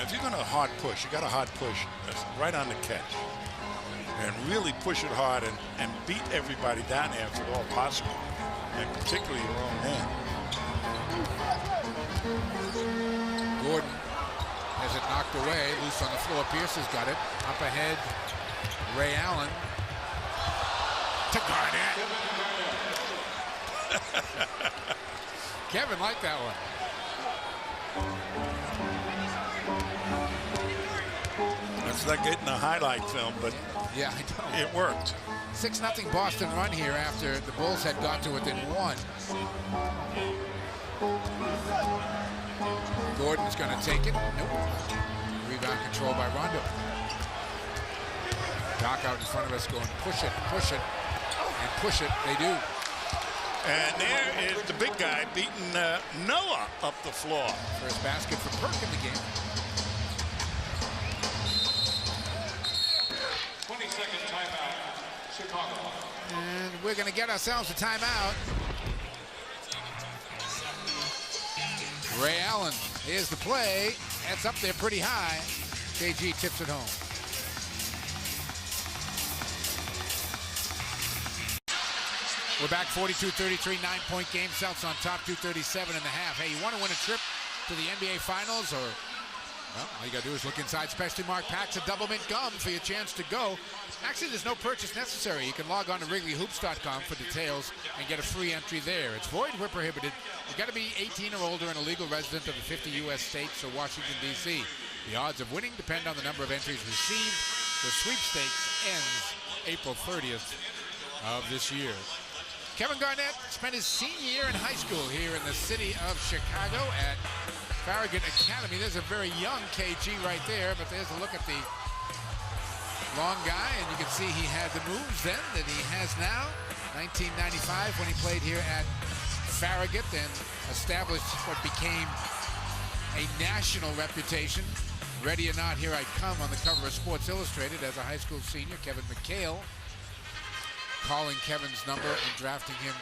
S3: if you're going to hard push, you got to hard push right on the catch and really push it hard and beat everybody down there if at all possible, and particularly your own man.
S4: Gordon has it knocked away, loose on the floor. Pierce has got it. Up ahead, Ray Allen to Garnett. Kevin liked that one.
S3: It's not getting a highlight film, but
S4: yeah, I know.
S3: It worked.
S4: 6-0 Boston run here after the Bulls had got to within 1. Gordon's going to take it. Nope. Rebound control by Rondo. Doc out in front of us going push it, and push it. They do.
S3: And there is the big guy beating Noah up the floor.
S4: First basket for Perk in the game.
S6: 20-second timeout, Chicago.
S4: And we're going to get ourselves a timeout. Ray Allen, here's the play. That's up there pretty high. KG tips it home. We're back 42-33, 9-point game. Celtics on top, 2:37 and a half. Hey, you want to win a trip to the NBA Finals? Or, well, all you got to do is look inside Specialty Mark packs of Double Mint gum for your chance to go. Actually, there's no purchase necessary. You can log on to WrigleyHoops.com for details and get a free entry there. It's void where prohibited. You've got to be 18 or older and a legal resident of the 50 U.S. states or Washington, D.C. The odds of winning depend on the number of entries received. The sweepstakes ends April 30th of this year. Kevin Garnett spent his senior year in high school here in the city of Chicago at Farragut Academy. There's a very young KG right there, but there's a look at the long guy, and you can see he had the moves then that he has now. 1995 when he played here at Farragut and established what became a national reputation. Ready or not, here I come on the cover of Sports Illustrated as a high school senior. Kevin McHale calling Kevin's number and drafting him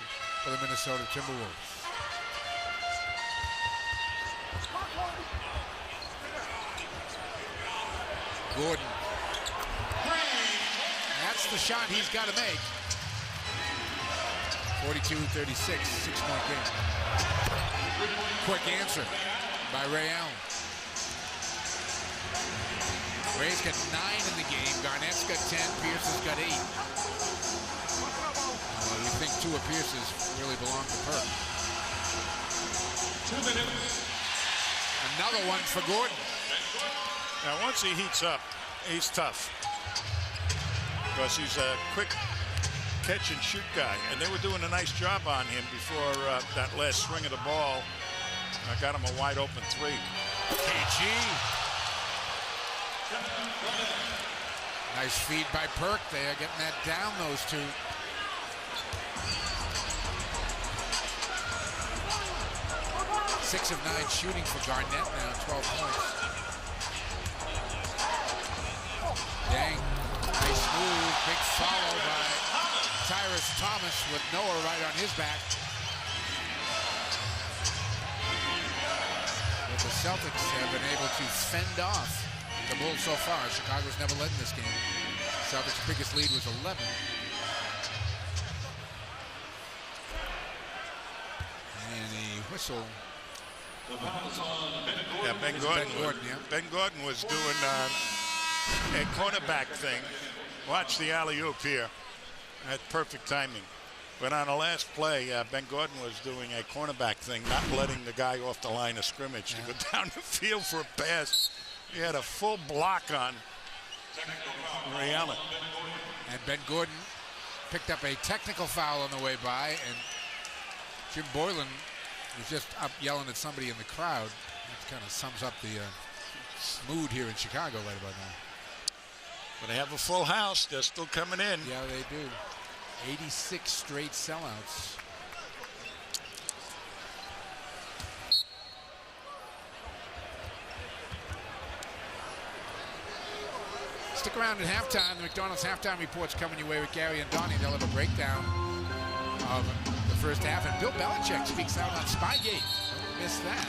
S4: for the Minnesota Timberwolves. Gordon. That's the shot he's got to make. 42-36, 6-point game. Quick answer by Ray Allen. Ray's got 9 in the game. Garnett's got 10. Pierce has got 8. You think 2 of Pierce's really belong to Perk.
S6: 2 minutes.
S4: Another one for Gordon.
S3: Now, once he heats up, he's tough. Because he's a quick catch and shoot guy. And they were doing a nice job on him before that last swing of the ball. I got him a wide open 3.
S4: KG. Nice feed by Perk there, getting that down, those 2. Six of 9 shooting for Garnett now, 12 points. Dang, nice move, big follow by Tyrus Thomas with Noah right on his back. But the Celtics have been able to fend off the Bulls so far. Chicago's never led in this game. Celtics' biggest lead was 11. And a whistle.
S3: Yeah, Ben Gordon.
S4: Yeah.
S3: Ben Gordon was doing a cornerback thing. Watch the alley-oop here. That's perfect timing. But on the last play, Ben Gordon was doing a cornerback thing, not letting the guy off the line of scrimmage to go down the field for a pass. He had a full block on Ray Allen.
S4: And Ben Gordon picked up a technical foul on the way by, and Jim Boylan was just up yelling at somebody in the crowd. That kind of sums up the mood here in Chicago right about now.
S3: But they have a full house. They're still coming in.
S4: Yeah, they do. 86 straight sellouts. Stick around at halftime. The McDonald's halftime report's coming your way with Gary and Donnie. They'll have a breakdown of the first half. And Bill Belichick speaks out on Spygate. Don't miss that.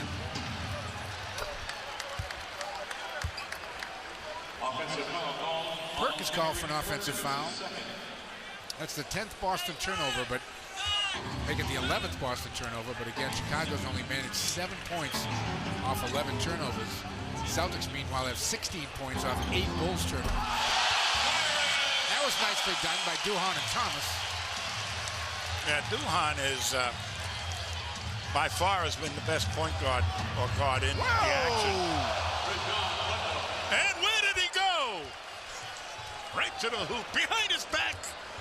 S4: Perk is called for an offensive foul. That's the 10th Boston turnover, but make it the 11th Boston turnover. But again, Chicago's only managed 7 points off 11 turnovers. Celtics, meanwhile, have 16 points off 8 Bulls turnovers. That was nicely done by Duhan and Thomas.
S3: Yeah, Duhan is by far has been the best point guard or guard in the action. And where did he go? Right to the hoop, behind his back,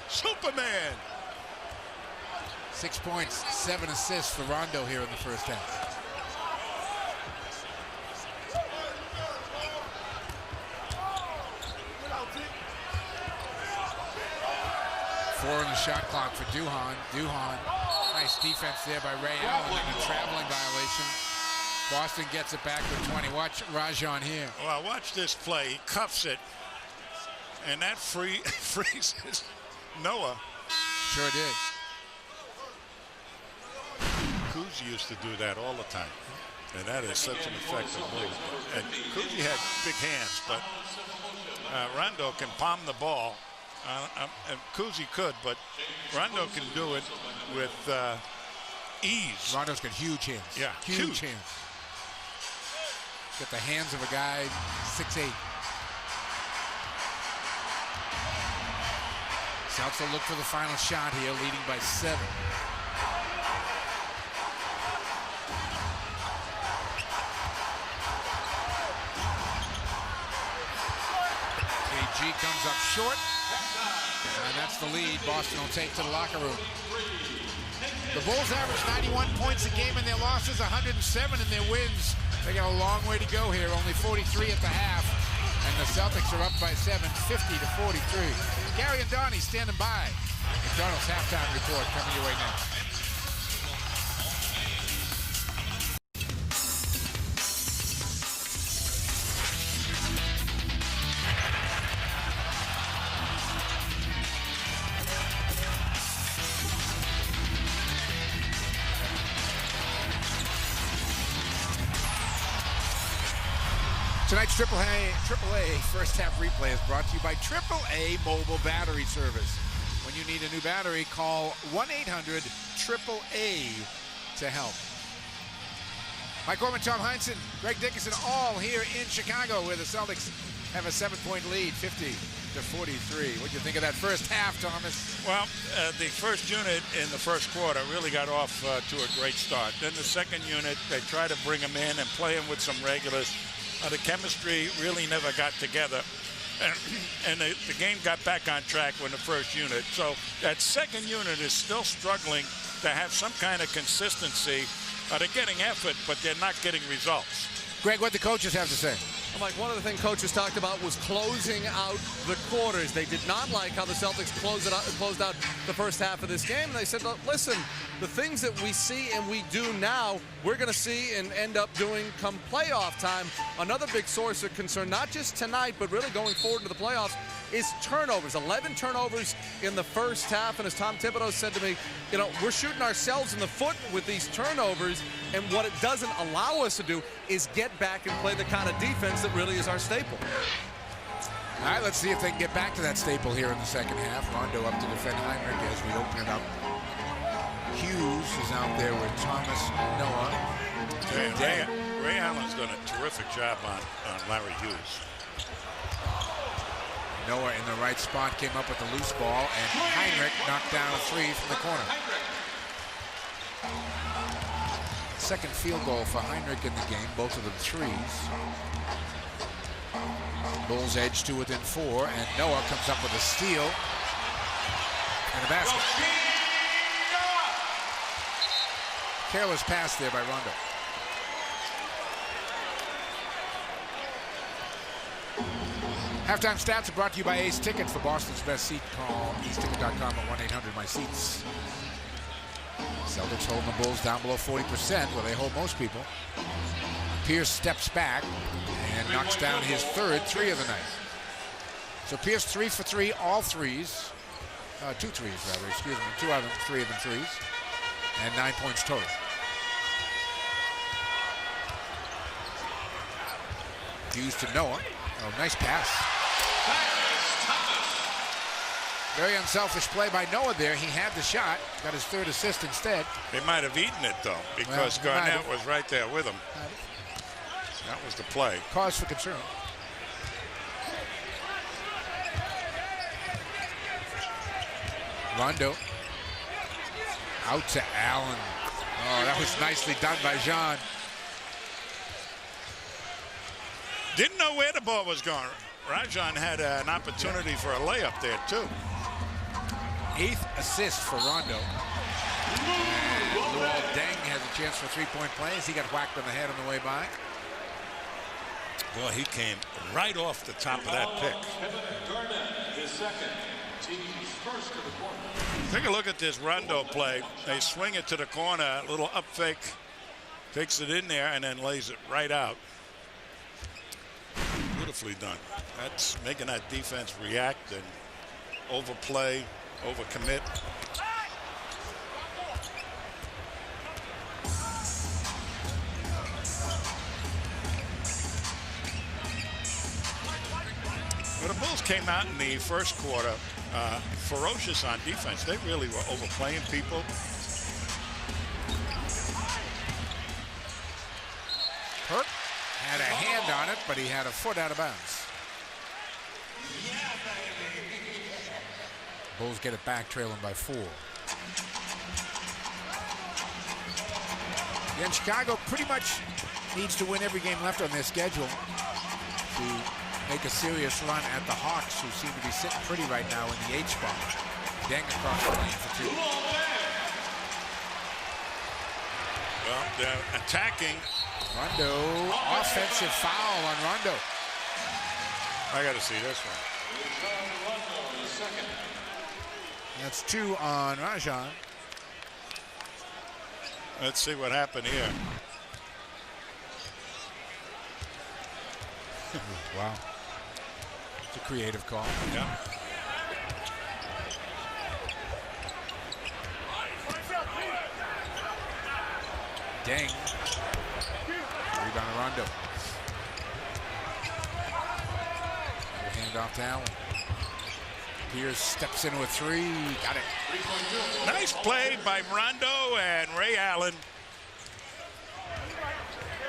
S3: Superman.
S4: 6 points, 7 assists for Rondo here in the first half. Four on the shot clock for Duhan. Duhan, nice defense there by Ray Allen, and a traveling violation. Boston gets it back with 20. Watch Rajon here.
S3: Well, watch this play. He cuffs it, and that freezes Noah.
S4: Sure did.
S3: Cousy used to do that all the time, and that is such an effective move. And Cousy had big hands, but Rondo can palm the ball Kuzi could, but Rondo can do it with ease.
S4: Rondo's got huge hands.
S3: Yeah,
S4: huge hands. Got the hands of a guy 6'8". Celtics will look for the final shot here, leading by 7. KG comes up short, and that's the lead Boston will take to the locker room. The Bulls average 91 points a game in their losses, 107 in their wins. They got a long way to go here, only 43 at the half. And the Celtics are up by 7, 50-43. Gary and Donnie standing by. McDonald's halftime report coming your way next. Tonight's AAA first half replay is brought to you by AAA Mobile Battery Service. When you need a new battery, call 1-800-AAA to help. Mike Orman, Tom Heinsohn, Greg Dickinson, all here in Chicago, where the Celtics have a 7-point lead, 50-43. What do you think of that first half, Thomas?
S3: Well, the first unit in the first quarter really got off to a great start. Then the second unit, they tried to bring him in and play him with some regulars. The chemistry really never got together, and the game got back on track when the first unit. So that second unit is still struggling to have some kind of consistency. They're getting effort, but they're not getting results.
S4: Greg, what the coaches have to say?
S5: Mike, one of the things coaches talked about was closing out the quarters. They did not like how the Celtics closed out the first half of this game. And they said, listen, the things that we see and we do now, we're going to see and end up doing come playoff time. Another big source of concern, not just tonight, but really going forward into the playoffs, is turnovers. 11 turnovers in the first half. And as Tom Thibodeau said to me, you know, we're shooting ourselves in the foot with these turnovers. And what it doesn't allow us to do is get back and play the kind of defense that really is our staple.
S4: All right, let's see if they can get back to that staple here in the second half. Rondo up to defend Heinrich as we open it up. Hughes is out there with Thomas, Noah.
S3: Ray Allen's done a terrific job on Larry Hughes.
S4: Noah in the right spot came up with the loose ball, and Heinrich knocked down a 3 from the corner. Second field goal for Heinrich in the game, both of them threes. Bulls edge to within 4, and Noah comes up with a steal and a basket. Careless pass there by Rondo. Halftime stats are brought to you by Ace Tickets. For Boston's best seat, call aceticket.com at 1-800-MY-SEATS. Celtics holding the Bulls down below 40%, where they hold most people. Pierce steps back and knocks down his third 3 of the night. So Pierce 3 for 3, all threes. 2 threes, rather, excuse me. 2 of them, 3 of them threes. And 9 points total. Hughes to Noah. Oh, nice pass. Very unselfish play by Noah there. He had the shot, got his third assist instead.
S3: They might have eaten it, though, because Garnett was right there with him. That was the play.
S4: Cause for concern. Rondo. Out to Allen. Oh, that was nicely done by Jean.
S3: Didn't know where the ball was going. Rajon had an opportunity for a layup there, too.
S4: 8th assist for Rondo. And Luol Deng has a chance for 3-point play as he got whacked on the head on the way by.
S3: Boy, he came right off the top of that pick. Take a look at this Rondo play. They swing it to the corner, a little up fake, takes it in there, and then lays it right out. Beautifully done. That's making that defense react and overplay, overcommit. Well, the Bulls came out in the first quarter ferocious on defense. They really were overplaying people.
S4: Perk had a hand on it, but he had a foot out of bounds. Bulls get it back, trailing by 4. Again, Chicago pretty much needs to win every game left on their schedule to make a serious run at the Hawks, who seem to be sitting pretty right now in the 8th spot. Dang across the lane for 2.
S3: Well, they're attacking.
S4: Rondo, offensive foul on Rondo.
S3: I got to see this one.
S4: That's 2 on Rajan.
S3: Let's see what happened here.
S4: Wow. It's a creative call.
S3: Yeah.
S4: Dang. Rebound to Rondo. Hand off to Allen. Pierce steps into a 3. Got it.
S3: Nice play by Rondo and Ray Allen.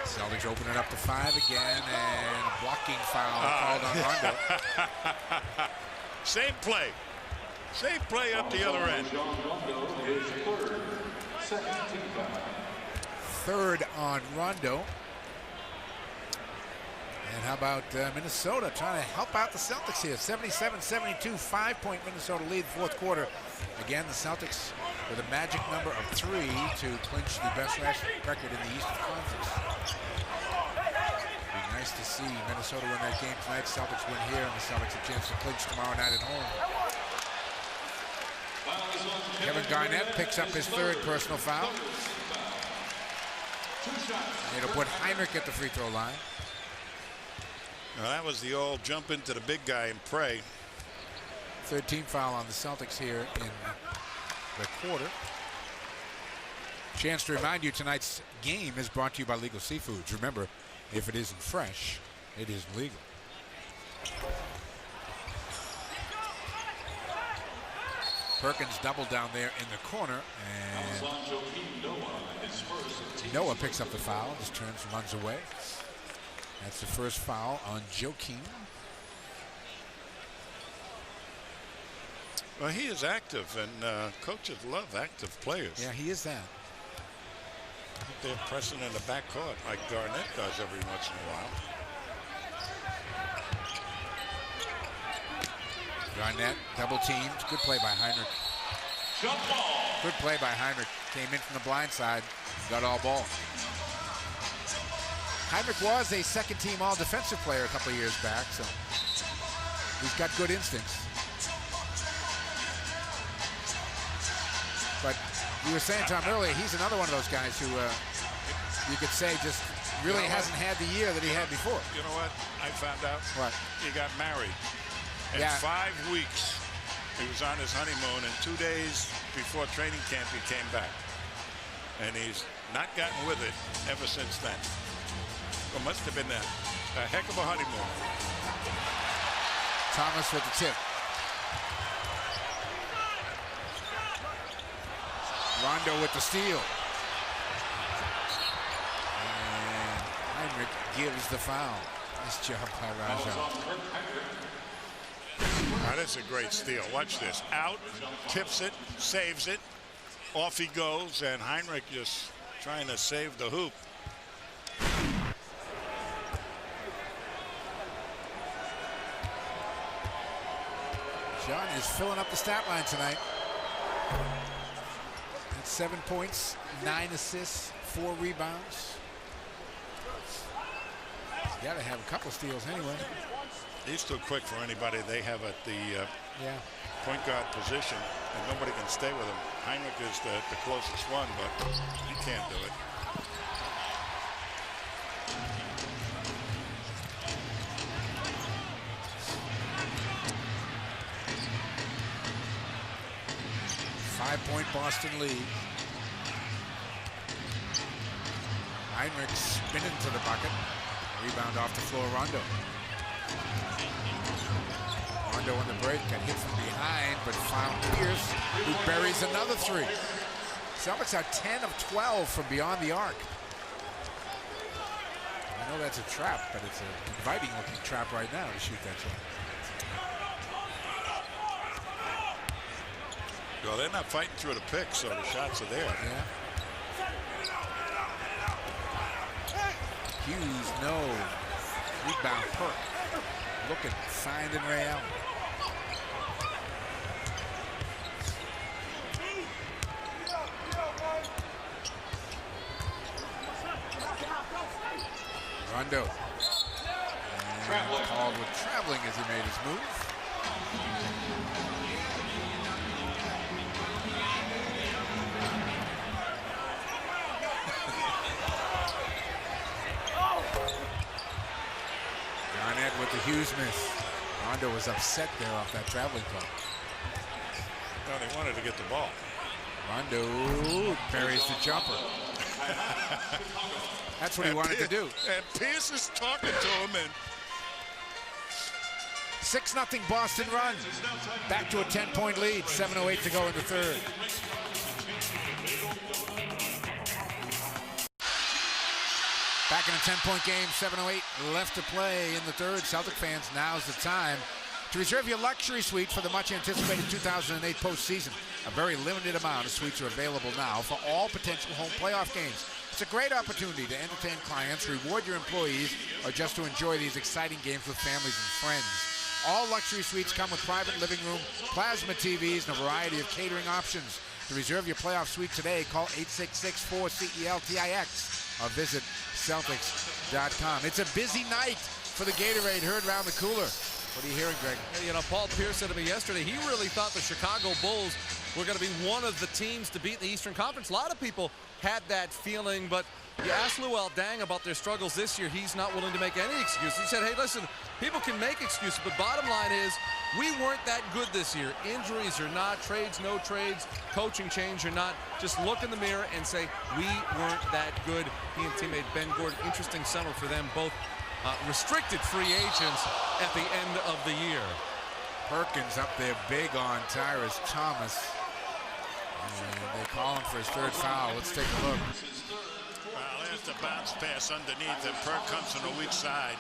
S4: Celtics open it up to 5 again, and a blocking foul called on Rondo.
S3: Same play. Same play up the other end.
S4: Third on Rondo. And how about Minnesota trying to help out the Celtics here? 77-72, 5-point Minnesota lead, 4th quarter. Again, the Celtics with a magic number of 3 to clinch the best record in the Eastern Conference. It'd be nice to see Minnesota win that game tonight. Celtics win here, and the Celtics a chance to clinch tomorrow night at home. Kevin Garnett picks up his 3rd personal foul. And it'll put Heinrich at the free throw line.
S3: Well, that was the old jump into the big guy and pray.
S4: 3rd team foul on the Celtics here in the quarter. Chance to remind you, tonight's game is brought to you by Legal Seafoods. Remember, if it isn't fresh, it isn't legal. Perkins doubled down there in the corner, and Noah picks up the foul, just turns and runs away. That's the first foul on Joakim.
S3: Well, he is active, and coaches love active players.
S4: Yeah, he is that.
S3: I think they're pressing in the backcourt like Garnett does every once in a while.
S4: Garnett double teamed. Good play by Heinrich. Good play by Heinrich. Came in from the blind side, got all ball. Heinrich was a 2nd team all defensive player a couple of years back, so he's got good instincts. But you were saying, Tom, earlier, he's another one of those guys who you could say just really hasn't had the year that he had before.
S3: You know what I found out?
S4: What?
S3: He got married. In 5 weeks, he was on his honeymoon, and 2 days before training camp, he came back. And he's not gotten with it ever since then. It must have been a heck of a honeymoon.
S4: Thomas with the tip. Rondo with the steal. And Heinrich gives the foul. Nice job by Rajan.
S3: Now, that's a great steal. Watch this. Out, tips it, saves it. Off he goes, and Heinrich just trying to save the hoop.
S4: John is filling up the stat line tonight. That's 7 points, 9 assists, 4 rebounds. He's got to have a couple steals anyway.
S3: He's too quick for anybody they have at the point guard position, and nobody can stay with him. Heinrich is the closest one, but he can't do it.
S4: Five-point Boston lead. Heinrich spinning to the bucket. Rebound off the floor, Rondo. Rondo on the break, got hit from behind, but found Pierce, who buries another three. Celtics are 10 of 12 from beyond the arc. I know that's a trap, but it's an inviting-looking trap right now to shoot that shot.
S3: Well, they're not fighting through the pick, so the shots are there.
S4: Yeah. Hughes, no. Rebound, Perk. Looking, finding Ray Allen. Rondo. And called with traveling as he made his move. Garnett with the Hughes miss. Rondo was upset there off that traveling call.
S3: Well, they wanted to get the ball.
S4: Rondo buries the jumper. That's what he wanted to do.
S3: And Pierce is talking to him. And
S4: 6-0 Boston run. Back to a 10-point lead. 7:08 to go in the third. Back in a 10-point game. 7:08 left to play in the third. Celtic fans, now's the time to reserve your luxury suite for the much-anticipated 2008 postseason. A very limited amount of suites are available now for all potential home playoff games. It's a great opportunity to entertain clients, reward your employees, or just to enjoy these exciting games with families and friends. All luxury suites come with private living room, plasma TVs, and a variety of catering options. To reserve your playoff suite today, call 866-4-CELTIX or visit Celtics.com. It's a busy night for the Gatorade heard around the cooler. What are you hearing, Greg?
S5: You know, Paul Pierce said to me yesterday, he really thought the Chicago Bulls were going to be one of the teams to beat in the Eastern Conference. A lot of people had that feeling, but you asked Luol Deng about their struggles this year. He's not willing to make any excuses. He said, hey, listen, people can make excuses, but bottom line is we weren't that good this year. Injuries or not, trades, no trades, coaching change or not. Just look in the mirror and say, we weren't that good. He and teammate Ben Gordon, interesting summer for them, both restricted free agents at the end of the year.
S4: Perkins up there big on Tyrus Thomas. And they call him for his third foul. Let's take a look.
S3: well, there's the bounce pass underneath, and Perk comes from the weak side.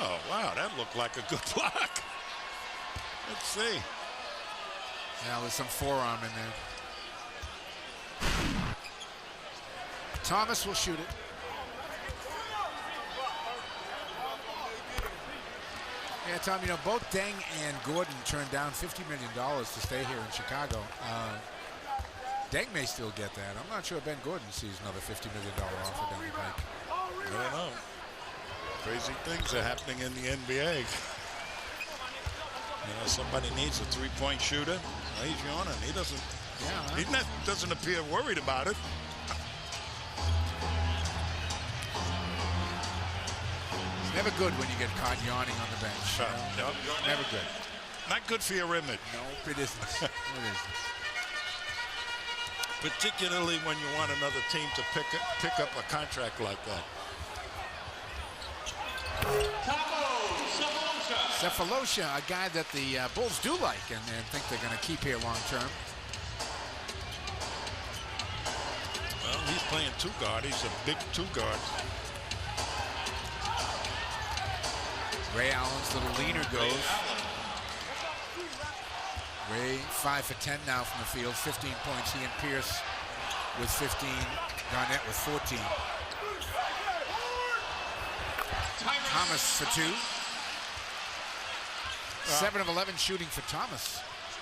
S3: Oh, wow, that looked like a good block. Let's see.
S4: Yeah, there's some forearm in there. Thomas will shoot it. Yeah, Tom, you know, both Deng and Gordon turned down $50 million to stay here in Chicago. Deng may still get that. I'm not sure Ben Gordon sees another $50 million offer down the pike.
S3: I don't know. Crazy things are happening in the NBA. You know, somebody needs a three-point shooter. He's yawning. He doesn't.
S4: Yeah,
S3: He doesn't appear worried about it.
S4: It's never good when you get caught yawning on the bench.
S3: Nope.
S4: Never good.
S3: Not good for your image.
S4: Nope, it isn't. It isn't.
S3: Particularly when you want another team to pick up a contract like that.
S4: Cephalosha, a guy that the Bulls do like and think they're going to keep here long term.
S3: Well, he's playing two guard. He's a big two guard.
S4: Ray Allen's little leaner goes. Ray 5 for 10 now from the field, 15 points. He and Pierce with 15, Garnett with 14. Thomas for 2. 7 of 11 shooting for Thomas.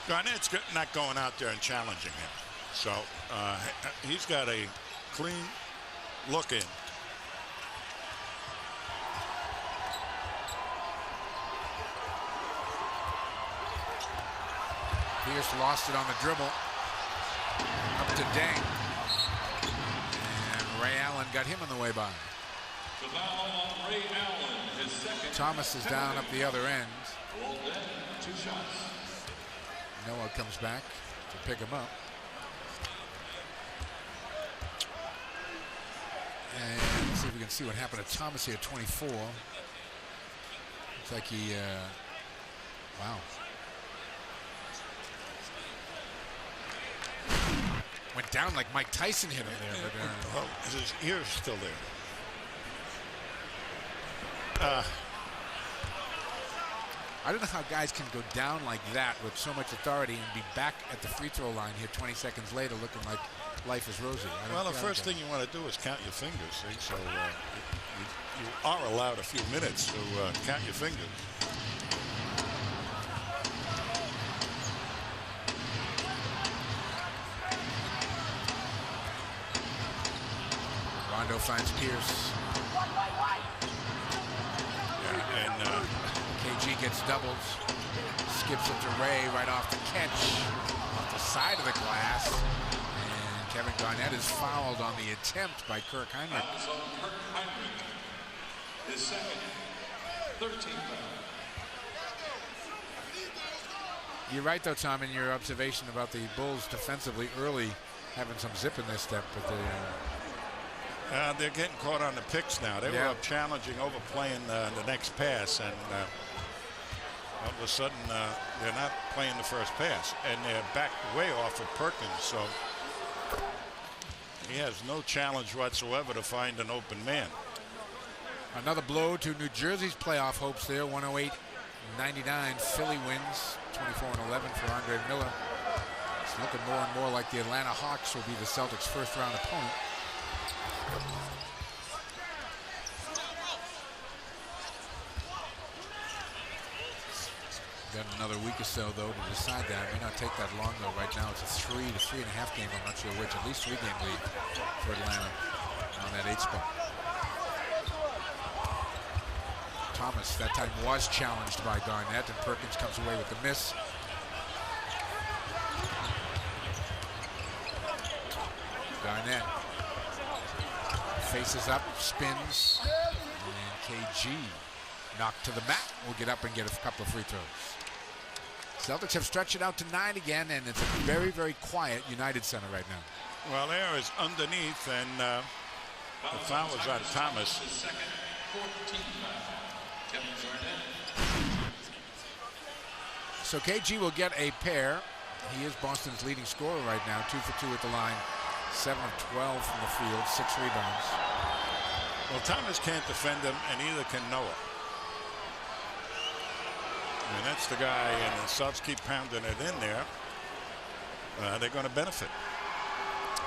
S3: Garnett's not going out there and challenging him. So he's got a clean look in.
S4: Pierce lost it on the dribble. Up to Deng. And Ray Allen got him on the way by. Thomas is down up the other end. Noah comes back to pick him up. And let's see if we can see what happened to Thomas here, 24. Looks like he Wow. Went down like Mike Tyson hit him there. But,
S3: Well, his ear's still there.
S4: I don't know how guys can go down like that with so much authority and be back at the free throw line here 20 seconds later looking like life is rosy.
S3: Well, the first thing you want to do is count your fingers, see? So you are allowed a few minutes to count your fingers.
S4: Rondo finds Pierce.
S3: Yeah, and
S4: KG gets doubles. Skips it to Ray right off the catch. Off the side of the glass. And Kevin Garnett is fouled on the attempt by Kirk Heinrich.
S6: Kirk Heinrich, his second, 13th foul.
S4: You're right, though, Tom, in your observation about the Bulls defensively early having some zip in their step, but
S3: they're getting caught on the picks now. They were up challenging, overplaying the next pass, and all of a sudden they're not playing the first pass, and they're back way off of Perkins. So he has no challenge whatsoever to find an open man.
S4: another blow to New Jersey's playoff hopes there. 108-99. Philly wins 24-11 for Andre Miller. It's looking more and more like the Atlanta Hawks will be the Celtics' first-round opponent. Got another week or so, though, to decide that. It may not take that long, though. Right now, it's a 3 to 3.5 game. I'm not sure which. At least 3-game lead for Atlanta on that 8 spot. Thomas, that time, was challenged by Garnett, and Perkins comes away with the miss. Garnett faces up, spins, and KG knocked to the mat. Will get up and get a couple of free throws. Celtics have stretched it out to 9 again, and it's a very, very quiet United Center right now.
S3: Well, there is underneath, and the foul was on Thomas.
S4: So KG will get a pair. He is Boston's leading scorer right now, 2 for 2 at the line, 7 of 12 from the field, 6 rebounds.
S3: Well, Thomas can't defend him, and neither can Noah. And that's the guy, and the Celtics keep pounding it in there. They're going to benefit.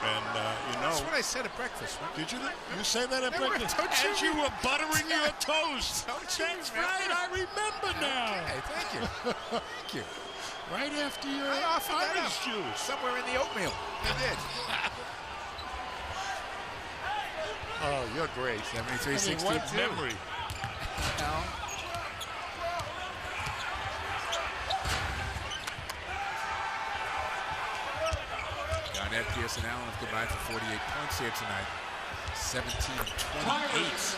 S3: And, you know.
S4: That's what I said at breakfast. Right?
S3: Did you say that at breakfast? As you were buttering your toast. That's right. I remember now.
S4: Okay, thank you. Thank you.
S3: Right after your
S4: orange juice. Somewhere in the oatmeal. You did.
S3: Oh, you're great.
S4: 73-62.
S3: What memory.
S4: Now, Garnett, Pierce, and Allen have combined for 48 points here tonight. 17-28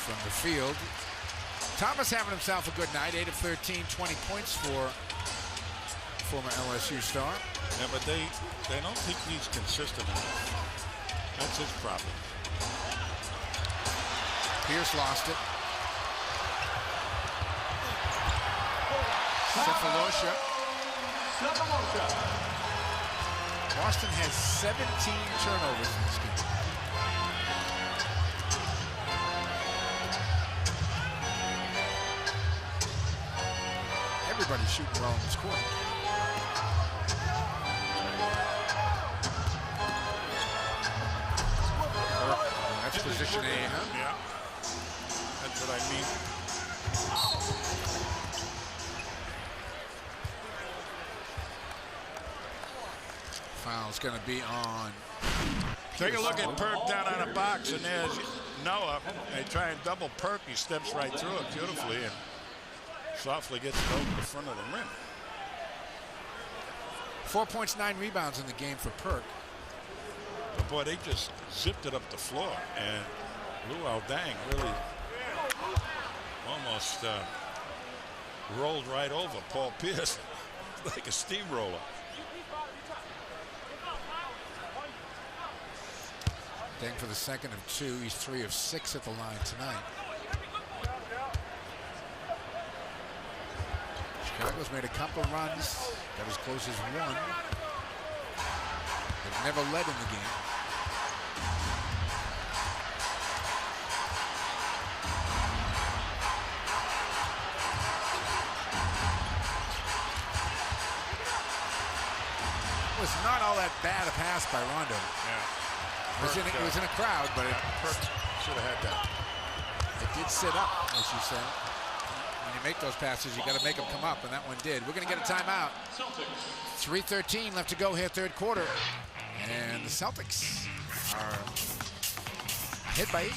S4: from the field. Thomas having himself a good night. 8 of 13, 20 points for former LSU star.
S3: Yeah, but they don't think he's consistent enough. That's his problem.
S4: Pierce lost it. Cephalosha. Boston has 17 turnovers in this game. Everybody's shooting well in this quarter. That's position A, huh?
S3: Yeah. That's what I mean.
S4: Foul's going to be on.
S3: Take a look at Perk down on a box, and there's Noah. They try and double Perk. He steps right through it beautifully and softly gets it over the front of the rim.
S4: 4 points, 9 rebounds in the game for Perk.
S3: But boy, they just zipped it up the floor, and Luol Deng really almost rolled right over Paul Pierce like a steamroller.
S4: Deng for the second of 2. He's 3 of 6 at the line tonight. Chicago's made a couple runs. Got as close as one. They've never led in the game. It was not all that bad a pass by Rondo.
S3: Yeah.
S4: It was in a crowd, but it
S3: Should have had that.
S4: It did sit up, as you said. When you make those passes, you got to make them come up, and that one did. We're going to get a timeout. 3:13 left to go here, third quarter. And the Celtics are ahead by 8.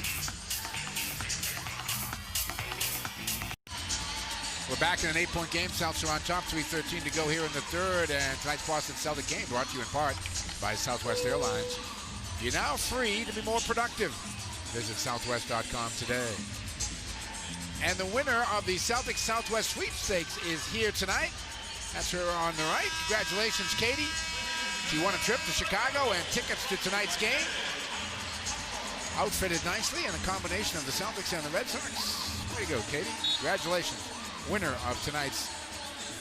S4: We're back in an 8-point game. Celtics are on top, 3:13 to go here in the third. And tonight's Boston Celtic game brought to you in part by Southwest Airlines. You're now free to be more productive. Visit southwest.com today. And the winner of the Celtics Southwest Sweepstakes is here tonight. That's her on the right. Congratulations, Katie. She won a trip to Chicago and tickets to tonight's game. Outfitted nicely in a combination of the Celtics and the Red Sox. There you go, Katie. Congratulations. Winner of tonight's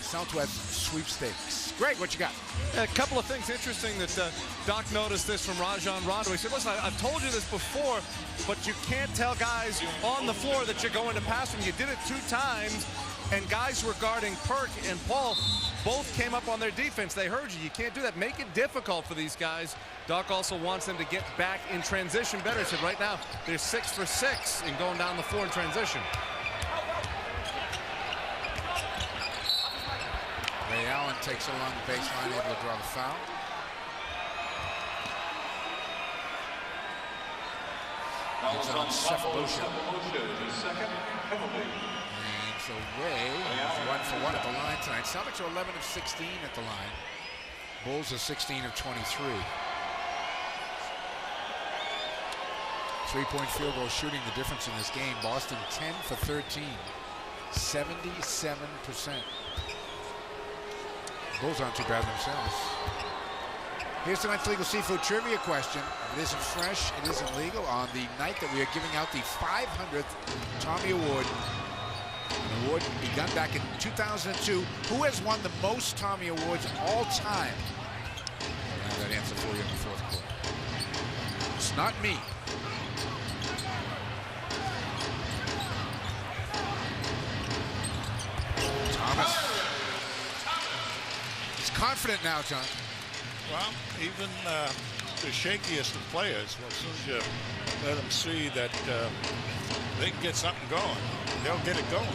S4: Southwest Sweepstakes. Greg, what you got?
S5: A couple of things interesting that Doc noticed this from Rajon Rondo. He said, listen, I've told you this before, but you can't tell guys on the floor that you're going to pass them. You did it 2 times, and guys were guarding Perk and Paul both came up on their defense. They heard you. You can't do that. Make it difficult for these guys. Doc also wants them to get back in transition better. He said right now they're 6 for 6 in going down the floor in transition.
S4: Ray Allen takes it along the baseline, able to draw the foul. It's on Cephalosha. And so Ray is 1 for 1 at the line tonight. Celtics are 11 of 16 at the line. Bulls are 16 of 23. 3-point field goal shooting the difference in this game. Boston 10 for 13. 77%. Bulls aren't too bad themselves. Here's tonight's Legal Seafood Trivia question. It isn't fresh, it isn't legal. On the night that we are giving out the 500th Tommy Award, an award begun back in 2002, who has won the most Tommy Awards all time? I have that answer for you in the fourth quarter. It's not me. Thomas. Confident now, John.
S3: Well, even the shakiest of players, well, as soon as you let them see that they can get something going, they'll get it going.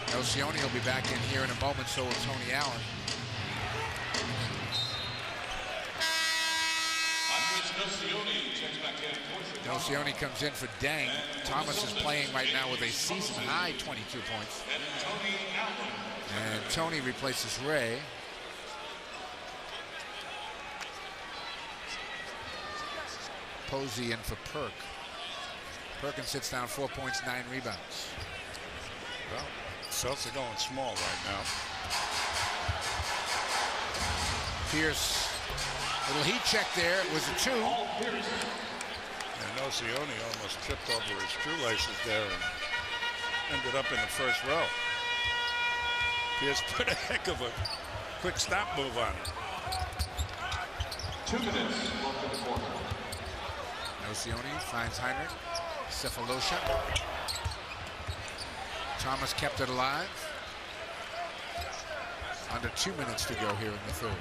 S4: Nocioni will be back in here in a moment, so will Tony Allen. Nocioni comes in for Deng. Thomas is playing right now with a season-high 22 points. And Tony replaces Ray. Posey in for Perk. Perkins sits down, 4 points, 9 rebounds.
S3: Well, Celtics are going small right now.
S4: Pierce, little heat check there. It was a 2.
S3: And Nocioni almost tripped over his shoelaces there and ended up in the first row. Pierce put a heck of a quick stop move on it.
S6: 2 minutes left in the quarter.
S4: Nocioni finds Heinrich. Cephalosha. Thomas kept it alive. Under 2 minutes to go here in the third.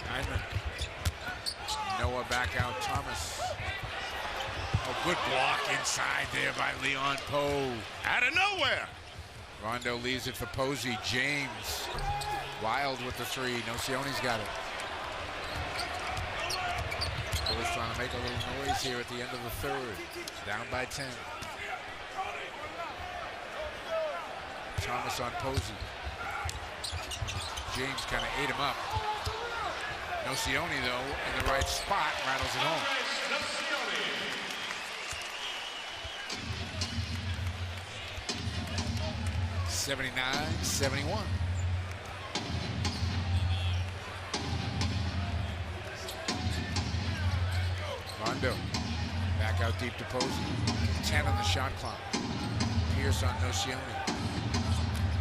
S4: Heinrich. Noah back out. Thomas. Oh, good block inside there by Leon Poe.
S3: Out of nowhere.
S4: Rondo leaves it for Posey. James. Wild with the 3. Nocioni's got it. Bulls trying to make a little noise here at the end of the third. Down by 10. Thomas on Posey. James kind of ate him up. Nocioni, though, in the right spot, rattles it home. 79-71. Rondo back Back out deep to Posey. 10 on the shot clock. Pierce on Nocioni.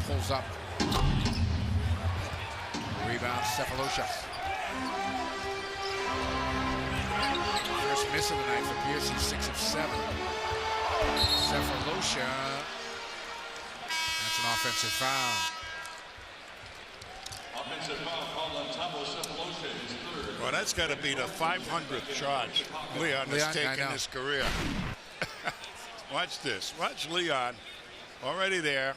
S4: Pulls up. Rebound, Cephalosha. First miss of the night for Pierce. He's 6 of 7. Cephalosha. That's an offensive foul.
S6: Offensive foul called on Thabo Cephalosha, his third.
S3: Well, that's got to be the 500th charge Leon has taken in his career. Watch this. Watch Leon. Already there.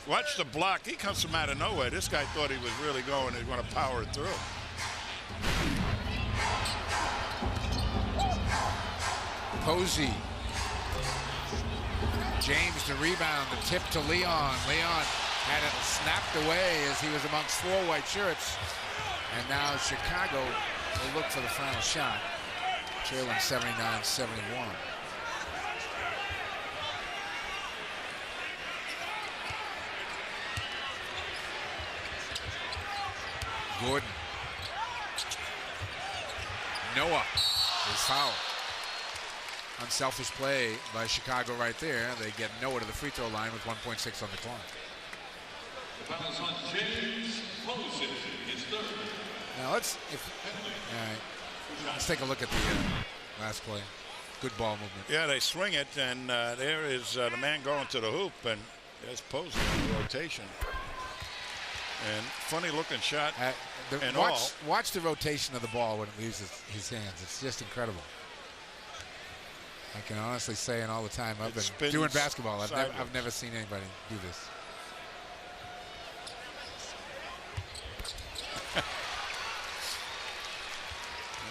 S3: Watch the block. He comes from out of nowhere. This guy thought he was really going. He's going to power it through.
S4: Posey. James the rebound, the tip to Leon. Leon had it snapped away as he was amongst 4 white shirts. And now Chicago will look for the final shot. Trailing 79-71. Gordon. Noah is fouled. Unselfish play by Chicago right there. They get Noah to the free throw line with 1.6 on the clock.
S6: The foul's on James Posey, his third.
S4: Now let's take a look at the last play. Good ball movement.
S3: Yeah, they swing it, and there is the man going to the hoop, and there's Posey in the rotation. And funny looking shot.
S4: Watch the rotation of the ball when it leaves his hands. It's just incredible. I can honestly say, and all the time I've been doing basketball, I've never seen anybody do this.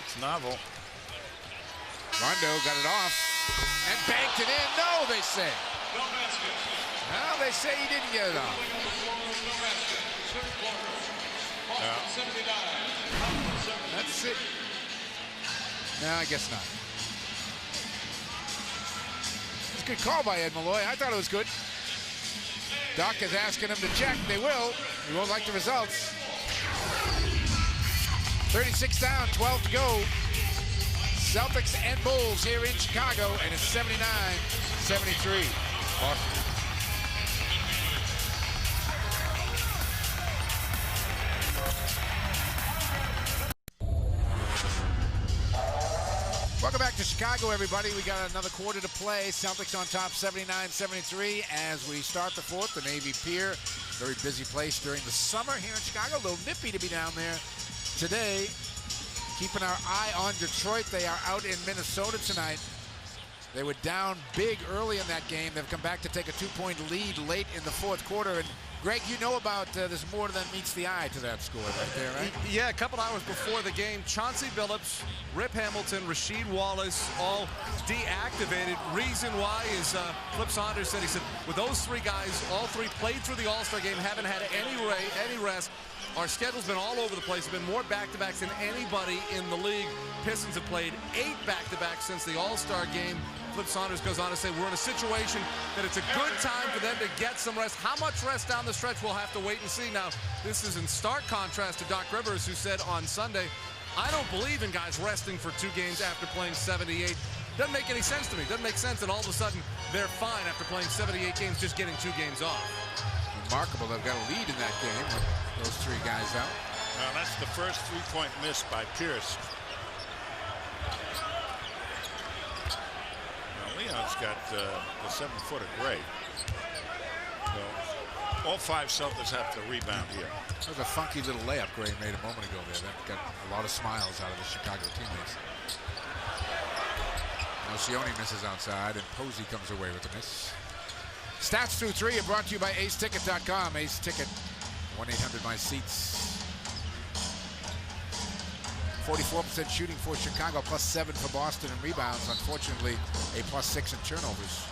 S3: It's novel.
S4: Rondo got it off and banked it in. No, they say. No, they say he didn't get it off. That's it. No, I guess not. It's a good call by Ed Malloy. I thought it was good. Doc is asking him to check. They will. He won't like the results. 36 down, 12 to go. Celtics and Bulls here in Chicago, and it's 79-73. Boston. Welcome back to Chicago, everybody. We got another quarter to play. Celtics on top, 79-73. As we start the fourth, the Navy Pier, very busy place during the summer here in Chicago. A little nippy to be down there today. Keeping our eye on Detroit. They are out in Minnesota tonight. They were down big early in that game. They've come back to take a 2-point lead late in the fourth quarter. And Greg, you know about there's more than meets the eye to that score right there, right?
S5: Yeah, a couple hours before the game, Chauncey Billups, Rip Hamilton, Rasheed Wallace, all deactivated. Reason why is Flip Saunders said, with those 3 guys, all 3 played through the All-Star game, haven't had any rest. Our schedule's been all over the place. There have been more back-to-backs than anybody in the league. Pistons have played 8 back-to-backs since the All-Star game. Flip Saunders goes on to say, we're in a situation that it's a good time for them to get some rest. How much rest down the stretch, we'll have to wait and see. Now, this is in stark contrast to Doc Rivers, who said on Sunday, I don't believe in guys resting for 2 games after playing 78. Doesn't make any sense to me. Doesn't make sense that all of a sudden they're fine after playing 78 games, just getting 2 games off.
S4: Remarkable. They've got a lead in that game with those 3 guys out.
S3: Well, that's the first 3-point miss by Pierce. Now, Leon's got the 7-footer great. So all 5 Celtics have to rebound here.
S4: That was a funky little layup Gray made a moment ago there. That got a lot of smiles out of the Chicago teammates. Nocioni misses outside, and Posey comes away with the miss. Stats through 3 are brought to you by aceticket.com. Ace Ticket, 1-800-MY-SEATS. 44% shooting for Chicago, +7 for Boston in rebounds. Unfortunately, a +6 in turnovers.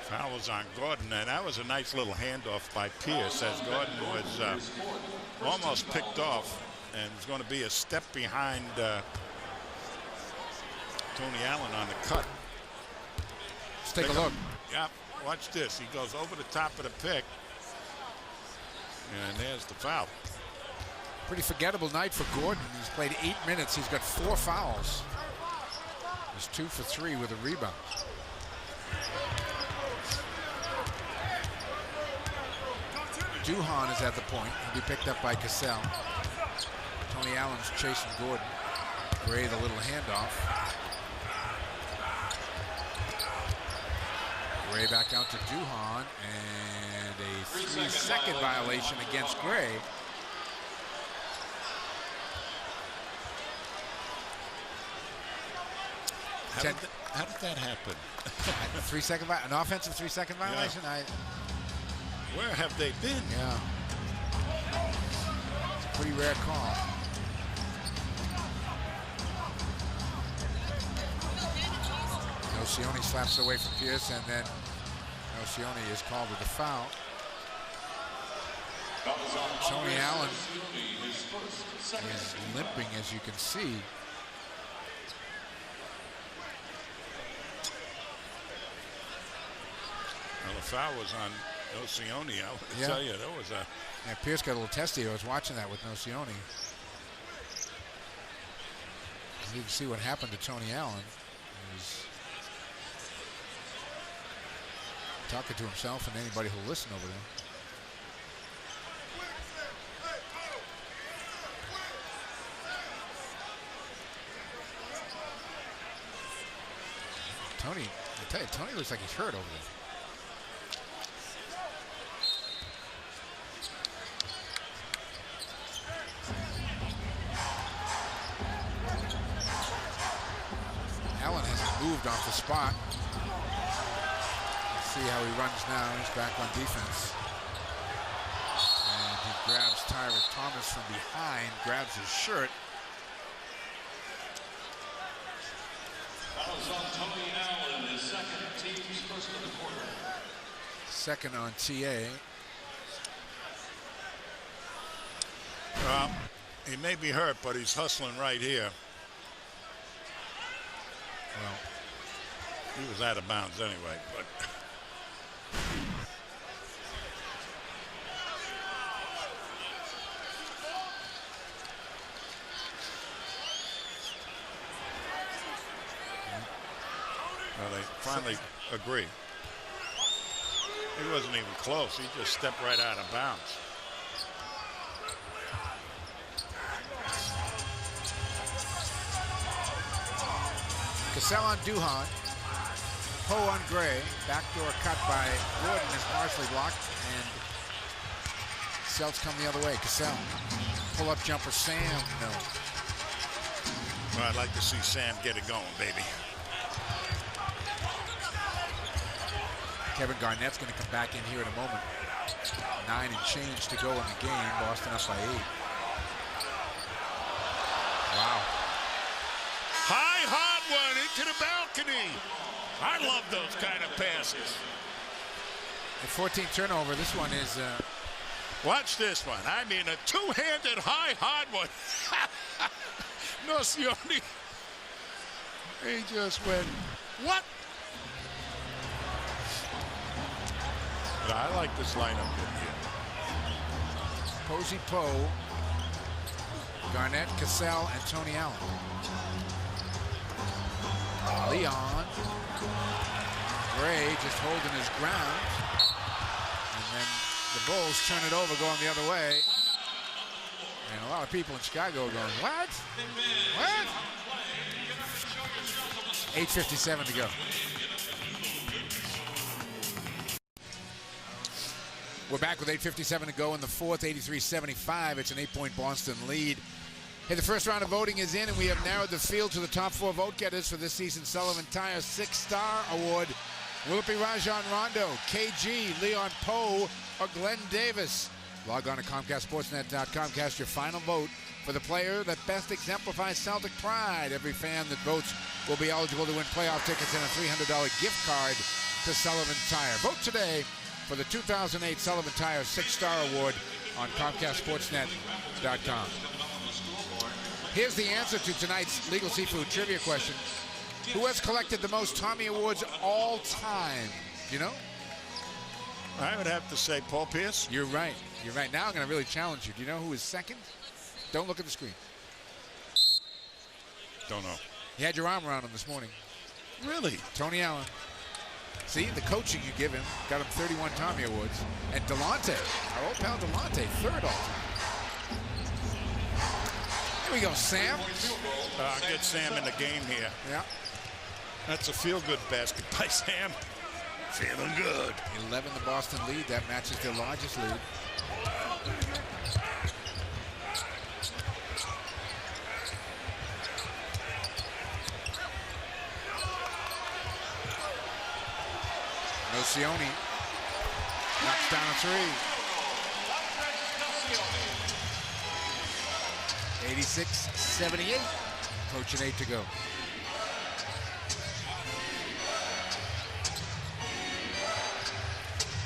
S3: Foul was on Gordon, and that was a nice little handoff by Pierce as Gordon was almost picked off and was going to be a step behind Tony Allen on the cut.
S4: Let's take a look.
S3: Yeah. watch this. He goes over the top of the pick. And there's the foul.
S4: Pretty forgettable night for Gordon. He's played 8 minutes. He's got 4 fouls. He's 2 for 3 with a rebound. Duhan is at the point. He'll be picked up by Cassell. Tony Allen's chasing Gordon. Gray, the little handoff. Gray back out to Duhan, and a 3-second violation against Gray.
S3: How did that happen?
S4: A 3-second, an offensive 3-second violation.
S3: Yeah. Where have they been?
S4: Yeah, it's a pretty rare call. Nocioni slaps away from Pierce, and then Nocioni is called with a foul. Tony Allen is limping, as you can see.
S3: Well, the foul was on Nocioni. I'll tell you, that was a...
S4: Yeah, Pierce got a little testy. I was watching that with Nocioni. You can see what happened to Tony Allen. He was talking to himself and anybody who'll listen over there. Tony, I tell you, Tony looks like he's hurt over there. Allen hasn't moved off the spot. Let's see how he runs now. He's back on defense. And he grabs Tyrus Thomas from behind, grabs his shirt.
S6: Tony Allen, his second, team's first of the quarter.
S4: Second on TA.
S3: Well, he may be hurt, but he's hustling right here.
S4: Well,
S3: he was out of bounds anyway, but... Well, they finally agree. He wasn't even close. He just stepped right out of bounds.
S4: Cassell on Duhan. Poe on Gray. Backdoor cut by Gordon is partially blocked, and Celts come the other way. Cassell. Pull-up jumper. Sam, no.
S3: Well, I'd like to see Sam get it going, baby.
S4: Kevin Garnett's going to come back in here in a moment. 9 and change to go in the game. Boston up by 8. Wow.
S3: High, hard one into the balcony. I love those kind of passes.
S4: A 14 turnover. This one is...
S3: Watch this one. I mean, a two-handed high, hard one. Nocioni. He just went, what? I like this lineup in here.
S4: Posey, Poe, Garnett, Cassell, and Tony Allen. Leon. Gray just holding his ground. And then the Bulls turn it over, going the other way. And a lot of people in Chicago are going, what? What? 8:57 to go. We're back with 8:57 to go in the fourth, 83-75. It's an 8-point Boston lead. Hey, the first round of voting is in, and we have narrowed the field to the top 4 vote getters for this season's Sullivan Tire 6-Star Award. Will it be Rajon Rondo, KG, Leon Poe, or Glenn Davis? Log on to ComcastSportsNet.com. Cast your final vote for the player that best exemplifies Celtic pride. Every fan that votes will be eligible to win playoff tickets and a $300 gift card to Sullivan Tire. Vote today for the 2008 Sullivan Tire 6-Star Award on ComcastSportsNet.com. Here's the answer to tonight's Legal Seafood trivia question. Who has collected the most Tommy Awards all time? You know?
S3: I would have to say Paul Pierce.
S4: You're right. You're right. Now I'm going to really challenge you. Do you know who is second? Don't look at the screen.
S3: Don't know.
S4: You had your arm around him this morning.
S3: Really?
S4: Tony Allen. See, the coaching you give him got him 31 Tommy Awards. And Delonte, our old pal Delonte, third all-time. Here we go, Sam.
S3: Get Sam in the game here.
S4: Yeah.
S3: That's a feel-good basket by Sam. Feeling good.
S4: 11 the Boston lead. That matches their largest lead. Nocioni knocks down a three. 86-78. Approaching 8 to go.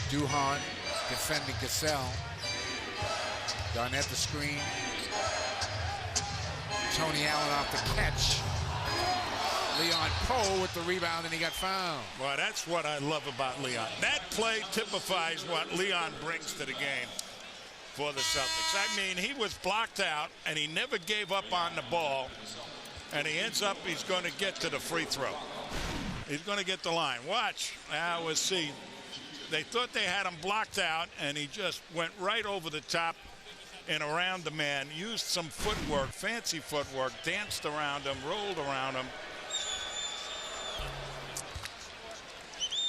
S4: Duhon defending Cassell. Garnett the screen. Tony Allen off the catch. Leon Poe with the rebound, and he got fouled.
S3: Well, that's what I love about Leon. That play typifies what Leon brings to the game for the Celtics. I mean, he was blocked out, and he never gave up on the ball, and he ends up, he's going to get to the free throw. He's going to get the line. Watch. We'll see. They thought they had him blocked out, and he just went right over the top and around the man, used some footwork, fancy footwork, danced around him, rolled around him.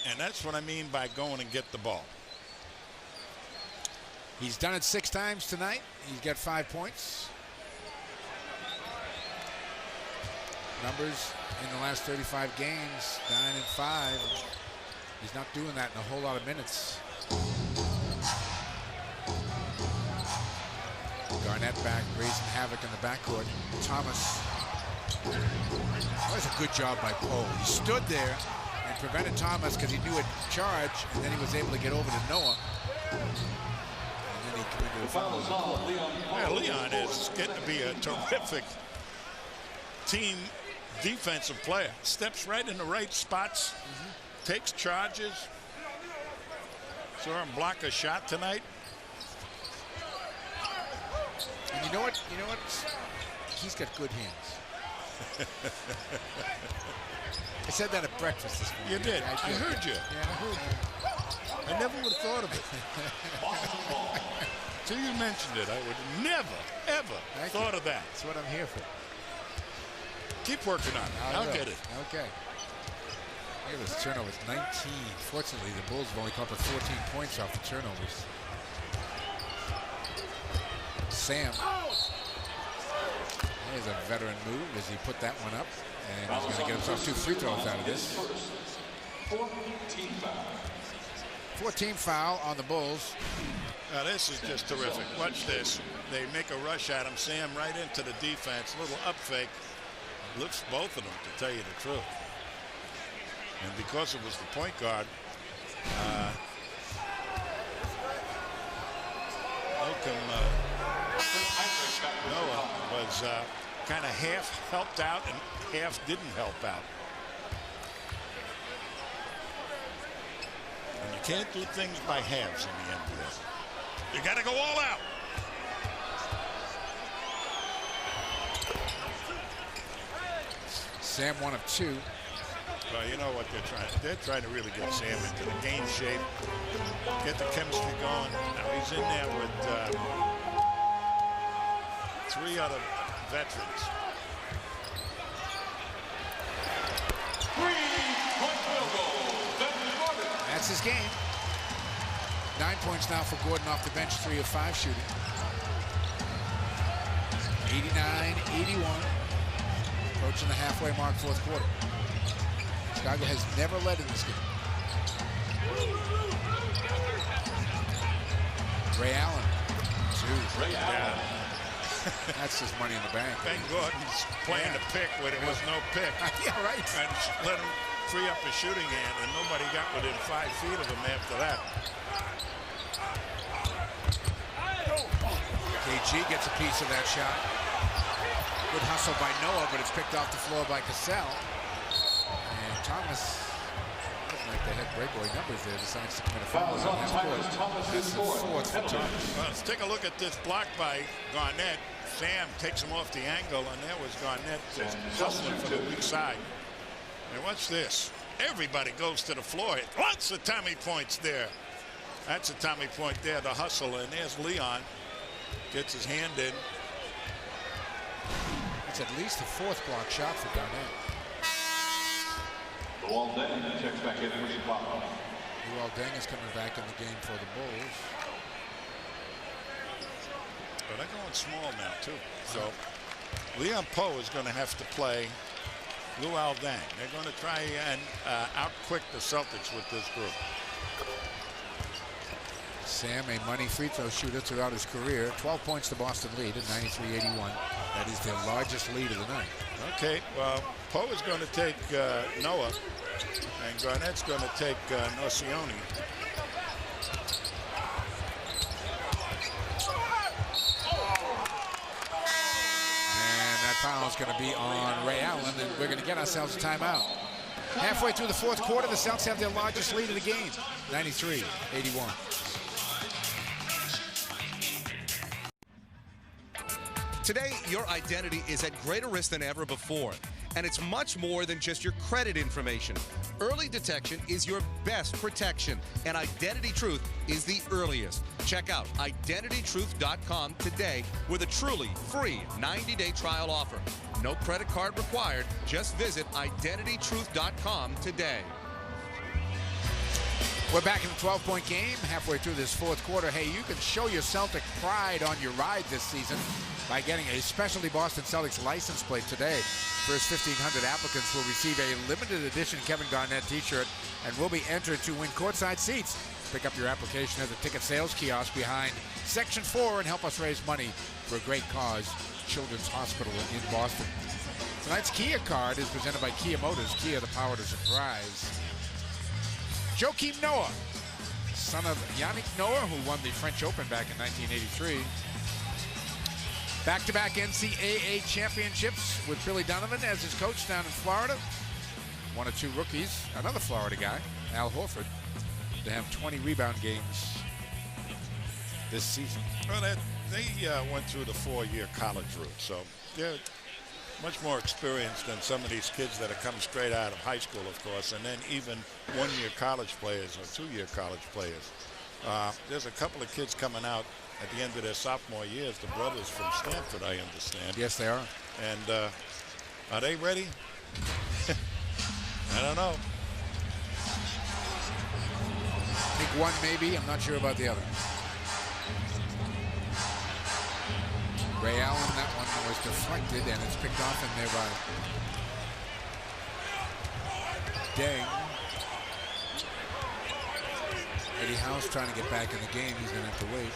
S3: And that's what I mean by going and get the ball.
S4: He's done it 6 times tonight. He's got 5 points. Numbers in the last 35 games, 9 and 5. He's not doing that in a whole lot of minutes. Garnett back, raising havoc in the backcourt. Thomas. That was a good job by Poe. He stood there and prevented Thomas because he knew a charge, and then he was able to get over to Noah. And then he committed a foul.
S3: Yeah, Leon is getting to be a terrific team defensive player. Steps right in the right spots, takes charges. Saw him block a shot tonight.
S4: And you know what? You know what? He's got good hands. I said that at breakfast this morning.
S3: You did. I heard you.
S4: Yeah, I heard you.
S3: I never would have thought of it. Till you mentioned it, I would never, ever thought of that.
S4: That's what I'm here for.
S3: Keep working on it. I'll get it.
S4: Okay. Look at this turnovers, 19. Fortunately, the Bulls have only come up with 14 points off the turnovers. Sam. There's a veteran move as he put that one up. And he's going to get himself 2 free throws out of this. 14 foul on the Bulls.
S3: Now this is just terrific. Watch this. They make a rush at him. Sam right into the defense. Little up fake. Lifts both of them, to tell you the truth. And because it was the point guard, Noah was kind of half helped out and half didn't help out. And you can't do things by halves in the NBA. You got to go all out.
S4: Sam 1 of 2.
S3: Well, you know what they're trying. They're trying to really get Sam into the game shape, get the chemistry going. Now he's in there with 3 other veterans.
S4: That's his game. 9 points now for Gordon off the bench, 3 of 5 shooting. 89-81. Approaching the halfway mark, 4th quarter. Chicago has never led in this game. Ray Allen, 2.
S3: Ray Allen.
S4: That's just money in the bank.
S3: Ben Gordon's playing the pick when it was no pick.
S4: Yeah, right.
S3: And let him free up his shooting hand, and nobody got within 5 feet of him after that.
S4: KG gets a piece of that shot. Good hustle by Noah, but it's picked off the floor by Cassell. And Thomas looking like the head breakaway numbers there, decides to commit a foul. That's the fourth for Thomas.
S3: Well, let's take a look at this block by Garnett. Sam takes him off the angle, and there was Garnett hustling from the weak side. And watch this. Everybody goes to the floor. Lots of Tommy points there. That's a Tommy point there, the hustle. And there's Leon. Gets his hand in.
S4: It's at least the fourth block shot for Garnett.
S6: Luol Deng checks back in for Chicago.
S4: Luol Deng is coming back in the game for the Bulls.
S3: But they're going small now, too. So Leon Poe is going to have to play Luol Deng. They're going to try and out-quick the Celtics with this group.
S4: Sam, a money free throw shooter throughout his career. 12 points to Boston lead at 93-81. That is their largest lead of the night.
S3: Okay, well, Poe is going to take Noah, and Garnett's going to take Nocioni.
S4: And that foul is going to be on Ray Allen, and we're going to get ourselves a timeout. Halfway through the fourth quarter, the Celtics have their largest lead of the game, 93-81.
S5: Today, your identity is at greater risk than ever before, and it's much more than just your credit information. Early detection is your best protection, and Identity Truth is the earliest. Check out identitytruth.com today with a truly free 90-day trial offer. No credit card required. Just visit identitytruth.com today.
S4: We're back in the 12-point game, halfway through this fourth quarter. Hey, you can show your Celtic pride on your ride this season by getting a specialty Boston Celtics license plate today. First 1,500 applicants will receive a limited edition Kevin Garnett t-shirt and will be entered to win courtside seats. Pick up your application at the ticket sales kiosk behind Section 4 and help us raise money for a great cause, Children's Hospital in Boston. Tonight's Kia card is presented by Kia Motors. Kia, the power to surprise. Joakim Noah, son of Yannick Noah, who won the French Open back in 1983. Back-to-back NCAA championships with Billy Donovan as his coach down in Florida. One or two rookies, another Florida guy, Al Horford, to have 20 rebound games this season.
S3: Well, they went through the 4-year college route, so they're much more experienced than some of these kids that are coming straight out of high school, of course, and then even 1-year college players or 2-year college players. There's a couple of kids coming out at the end of their sophomore years, the brothers from Stanford, I understand.
S4: Yes, they are.
S3: And are they ready? I don't know.
S4: I think one maybe. I'm not sure about the other. Ray Allen, that one was deflected, and it's picked off in there by Deng. Eddie House trying to get back in the game. He's going to have to wait.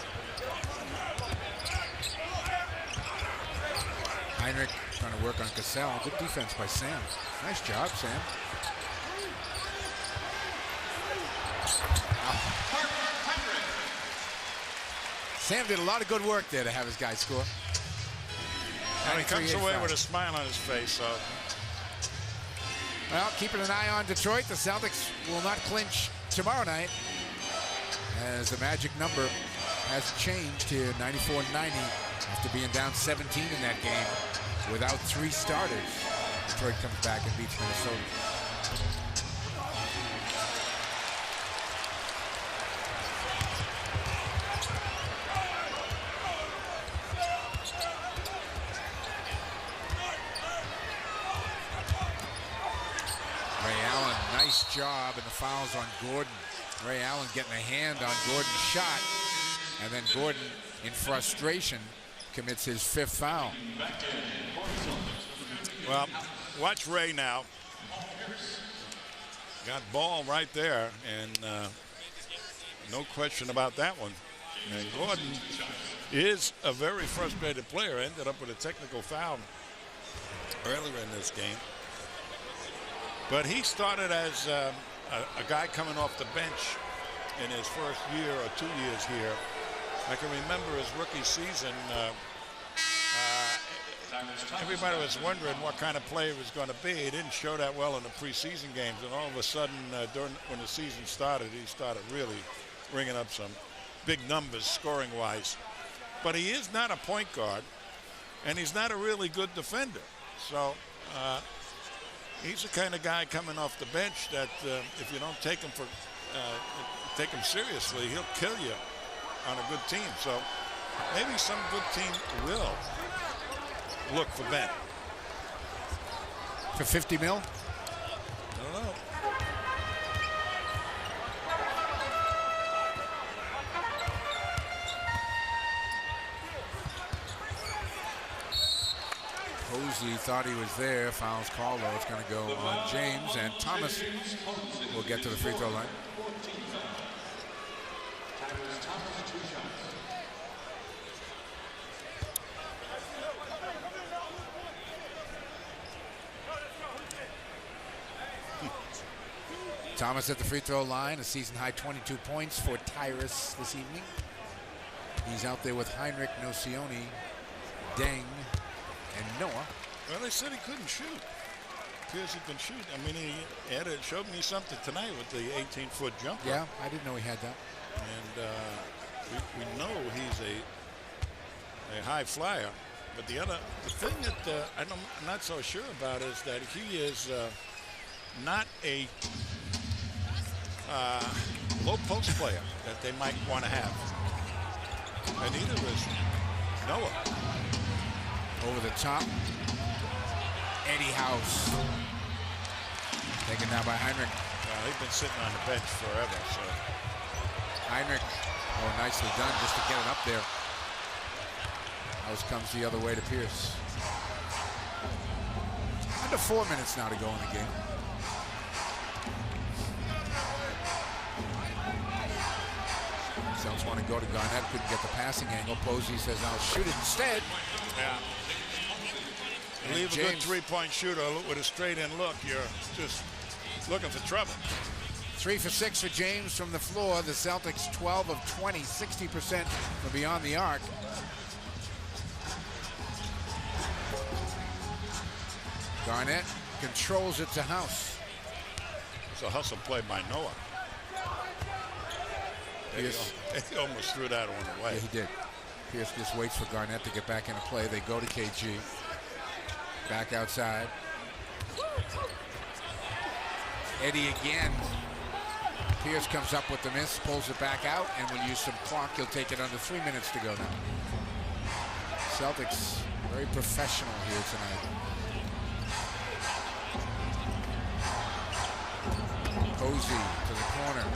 S4: Heinrich trying to work on Cassell. Good defense by Sam. Nice job, Sam. Sam did a lot of good work there to have his guys score.
S3: And he comes away with a smile on his face. So.
S4: Well, keeping an eye on Detroit. The Celtics will not clinch tomorrow night, as the magic number has changed here, 94-90, after being down 17 in that game without 3 starters. Detroit comes back and beats Minnesota. Ray Allen, nice job, and the foul's on Gordon. Ray Allen getting a hand on Gordon's shot, and then Gordon, in frustration, commits his 5th foul.
S3: Well, watch Ray now. Got ball right there, and no question about that one. And Gordon is a very frustrated player. Ended up with a technical foul earlier in this game. But he started as a guy coming off the bench in his first year or 2 years here. I can remember his rookie season. everybody was wondering what kind of player he was going to be. He didn't show that well in the preseason games, and all of a sudden, when the season started, he started really ringing up some big numbers scoring-wise. But he is not a point guard, and he's not a really good defender. So he's the kind of guy coming off the bench that if you don't take him seriously, he'll kill you on a good team. So maybe some good team will look for Ben.
S4: For 50 mil?
S3: I don't know.
S4: Posey thought he was there. Fouls called, though. It's going to go on James, and Thomas will get to the free throw line. Thomas at the free throw line, a season-high 22 points for Tyrus this evening. He's out there with Heinrich, Nocioni, Deng, and Noah.
S3: Well, they said he couldn't shoot. Appears he can shoot. I mean, he showed me something tonight with the 18-foot jumper.
S4: Yeah, I didn't know he had that.
S3: And we know he's a high flyer. But the thing that I'm not so sure about is that he is not a low post player that they might want to have. And neither is Noah.
S4: Over the top. Eddie House. Taken now by Heinrich.
S3: Well, he's been sitting on the bench forever, so.
S4: Heinrich, oh, nicely done just to get it up there. House comes the other way to Pierce. Under 4 minutes now to go in the game. Celtics want to go to Garnett, couldn't get the passing angle. Posey says, I'll shoot it instead.
S3: Yeah. Leave a good three-point shooter with a straight-in look. You're just looking for trouble.
S4: 3 for 6 for James from the floor. The Celtics 12 of 20, 60% from beyond the arc. Garnett controls it to House.
S3: It's a hustle play by Noah.
S4: Pierce.
S3: He almost threw that one away.
S4: Yeah, he did. Pierce just waits for Garnett to get back into play. They go to KG. Back outside. Eddie again. Pierce comes up with the miss, pulls it back out, and will use some clock. He'll take it under 3 minutes to go now. Celtics very professional here tonight. Posey to the corner.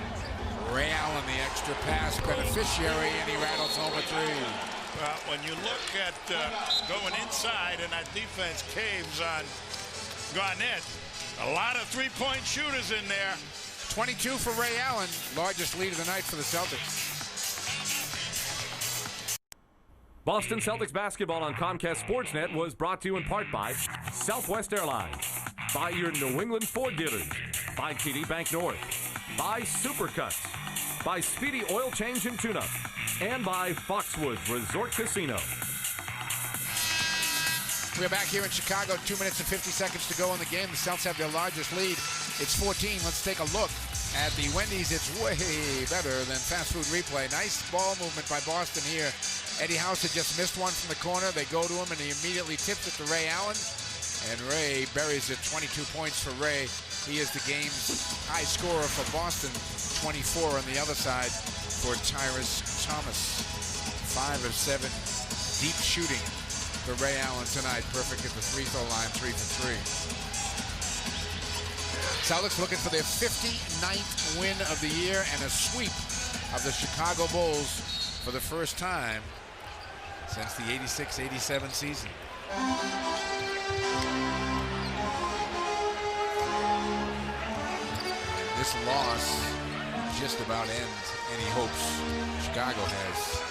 S4: Ray Allen, the extra pass beneficiary, and he rattles home a three.
S3: Well, when you look at going inside and that defense caves on Garnett, a lot of three-point shooters in there.
S4: 22 for Ray Allen, largest lead of the night for the Celtics.
S7: Boston Celtics basketball on Comcast Sportsnet was brought to you in part by Southwest Airlines, by your New England Ford dealers, by TD Bank North, by Supercuts, by Speedy Oil Change and Tune-Up, and by Foxwoods Resort Casino.
S4: We're back here in Chicago, 2 minutes and 50 seconds to go in the game. The Celtics have their largest lead. It's 14. Let's take a look at the Wendy's. It's way better than fast food replay. Nice ball movement by Boston here. Eddie House had just missed one from the corner. They go to him, and he immediately tips it to Ray Allen. And Ray buries it. 22 points for Ray. He is the game's high scorer for Boston. 24 on the other side for Tyrus Thomas. 5 of 7 deep shooting for Ray Allen tonight. Perfect at the free throw line, 3 for 3. Celtics looking for their 59th win of the year and a sweep of the Chicago Bulls for the first time since the 86-87 season. This loss just about ends any hopes Chicago has.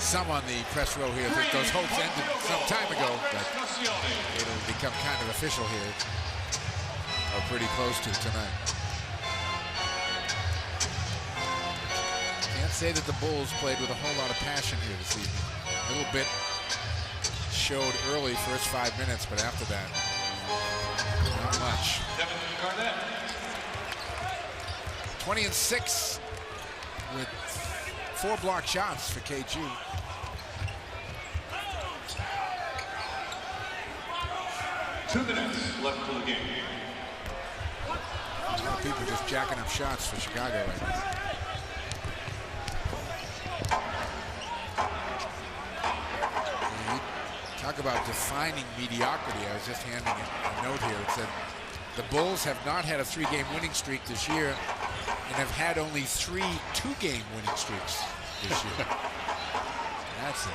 S4: Some on the press row here think those hopes ended some time ago, but it'll become kind of official here. Or pretty close to tonight. Can't say that the Bulls played with a whole lot of passion here this evening. A little bit showed early, first 5 minutes, but after that, not much. 20-6 with 4 blocked shots for KG.
S6: Two minutes left to the game.
S4: A lot of people just jacking up shots for Chicago right now. Talk about defining mediocrity. I was just handing a note here. It said the Bulls have not had a 3-game winning streak this year and have had only 3 2-game winning streaks this year. That's it.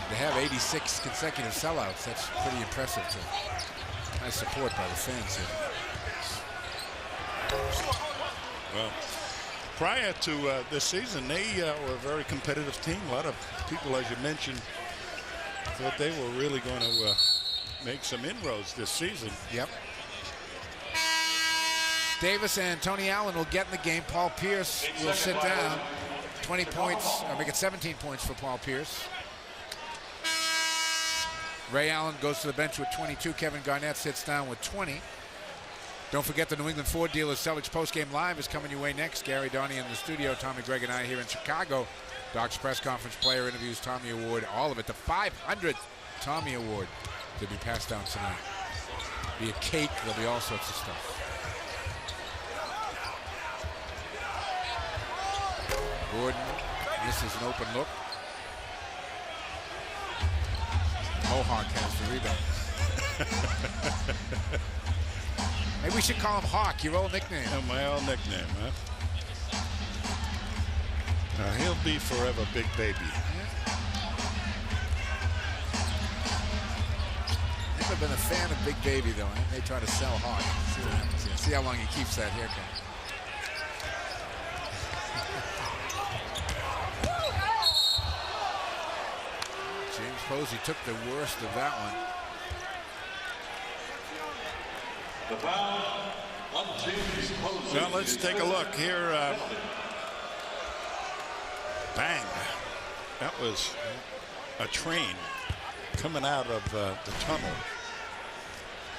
S4: They have 86 consecutive sellouts. That's pretty impressive too. Nice support by the fans here.
S3: Well, prior to this season, they were a very competitive team. A lot of people, as you mentioned, thought they were really going to make some inroads this season.
S4: Yep. Davis and Tony Allen will get in the game. Paul Pierce will sit down. 20 points, make it 17 points for Paul Pierce. Ray Allen goes to the bench with 22. Kevin Garnett sits down with 20. Don't forget the New England Ford Dealers Celtics postgame live is coming your way next. Gary Donnie in the studio, Tommy Gregg and I here in Chicago. Doc's press conference, player interviews, Tommy Award, all of it. The 500th Tommy Award to be passed down tonight. Be a cake, there'll be all sorts of stuff. Gordon misses an open look. Mohawk has the rebound. Maybe we should call him Hawk, your old nickname.
S3: Oh, my old nickname, huh? He'll be forever Big Baby.
S4: Never been a fan of Big Baby, though. I may try to sell Hawk. See what happens here. See how long he keeps that haircut. James Posey took the worst of that one.
S6: The foul on James Posey.
S3: Well, let's take a look here. Bang. That was a train coming out of the tunnel.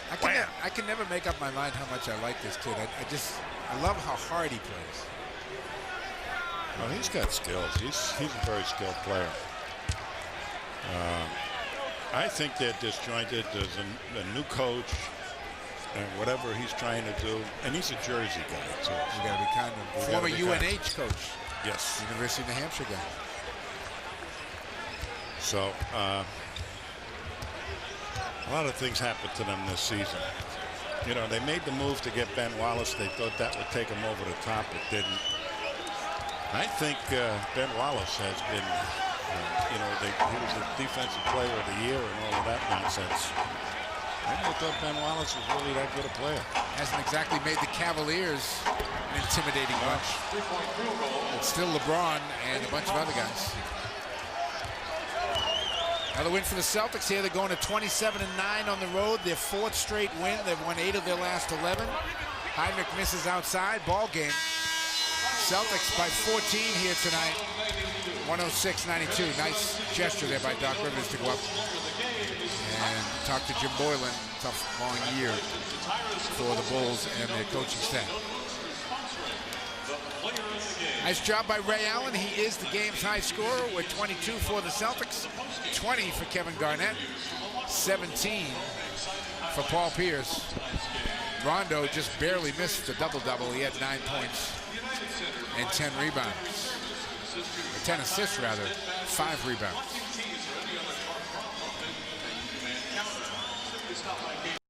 S4: I can never make up my mind how much I like this kid. I love how hard he plays.
S3: Well, he's got skills. He's a very skilled player. I think they're disjointed. There's a new coach and whatever he's trying to do. And he's a Jersey guy, too.
S4: You got to be kind of former UNH coach.
S3: Yes.
S4: University of New Hampshire guy.
S3: So, a lot of things happened to them this season. You know, they made the move to get Ben Wallace. They thought that would take them over the top. It didn't. I think Ben Wallace has been, you know, he was the defensive player of the year and all of that nonsense. I never thought Ben Wallace was really that good a player.
S4: Hasn't exactly made the Cavaliers an intimidating bunch. It's still LeBron and a bunch of other guys. Another win for the Celtics here. They're going to 27-9 on the road. Their 4th straight win. They've won 8 of their last 11. Heinrich misses outside. Ball game. Celtics by 14 here tonight. 106-92. Nice gesture there by Doc Rivers to go up and talk to Jim Boylan. Tough, long year for the Bulls and their coaching staff. Nice job by Ray Allen. He is the game's high scorer with 22 for the Celtics, 20 for Kevin Garnett, 17 for Paul Pierce. Rondo just barely missed a double-double. He had 9 points and 10 rebounds. 10 assists, rather, 5 rebounds.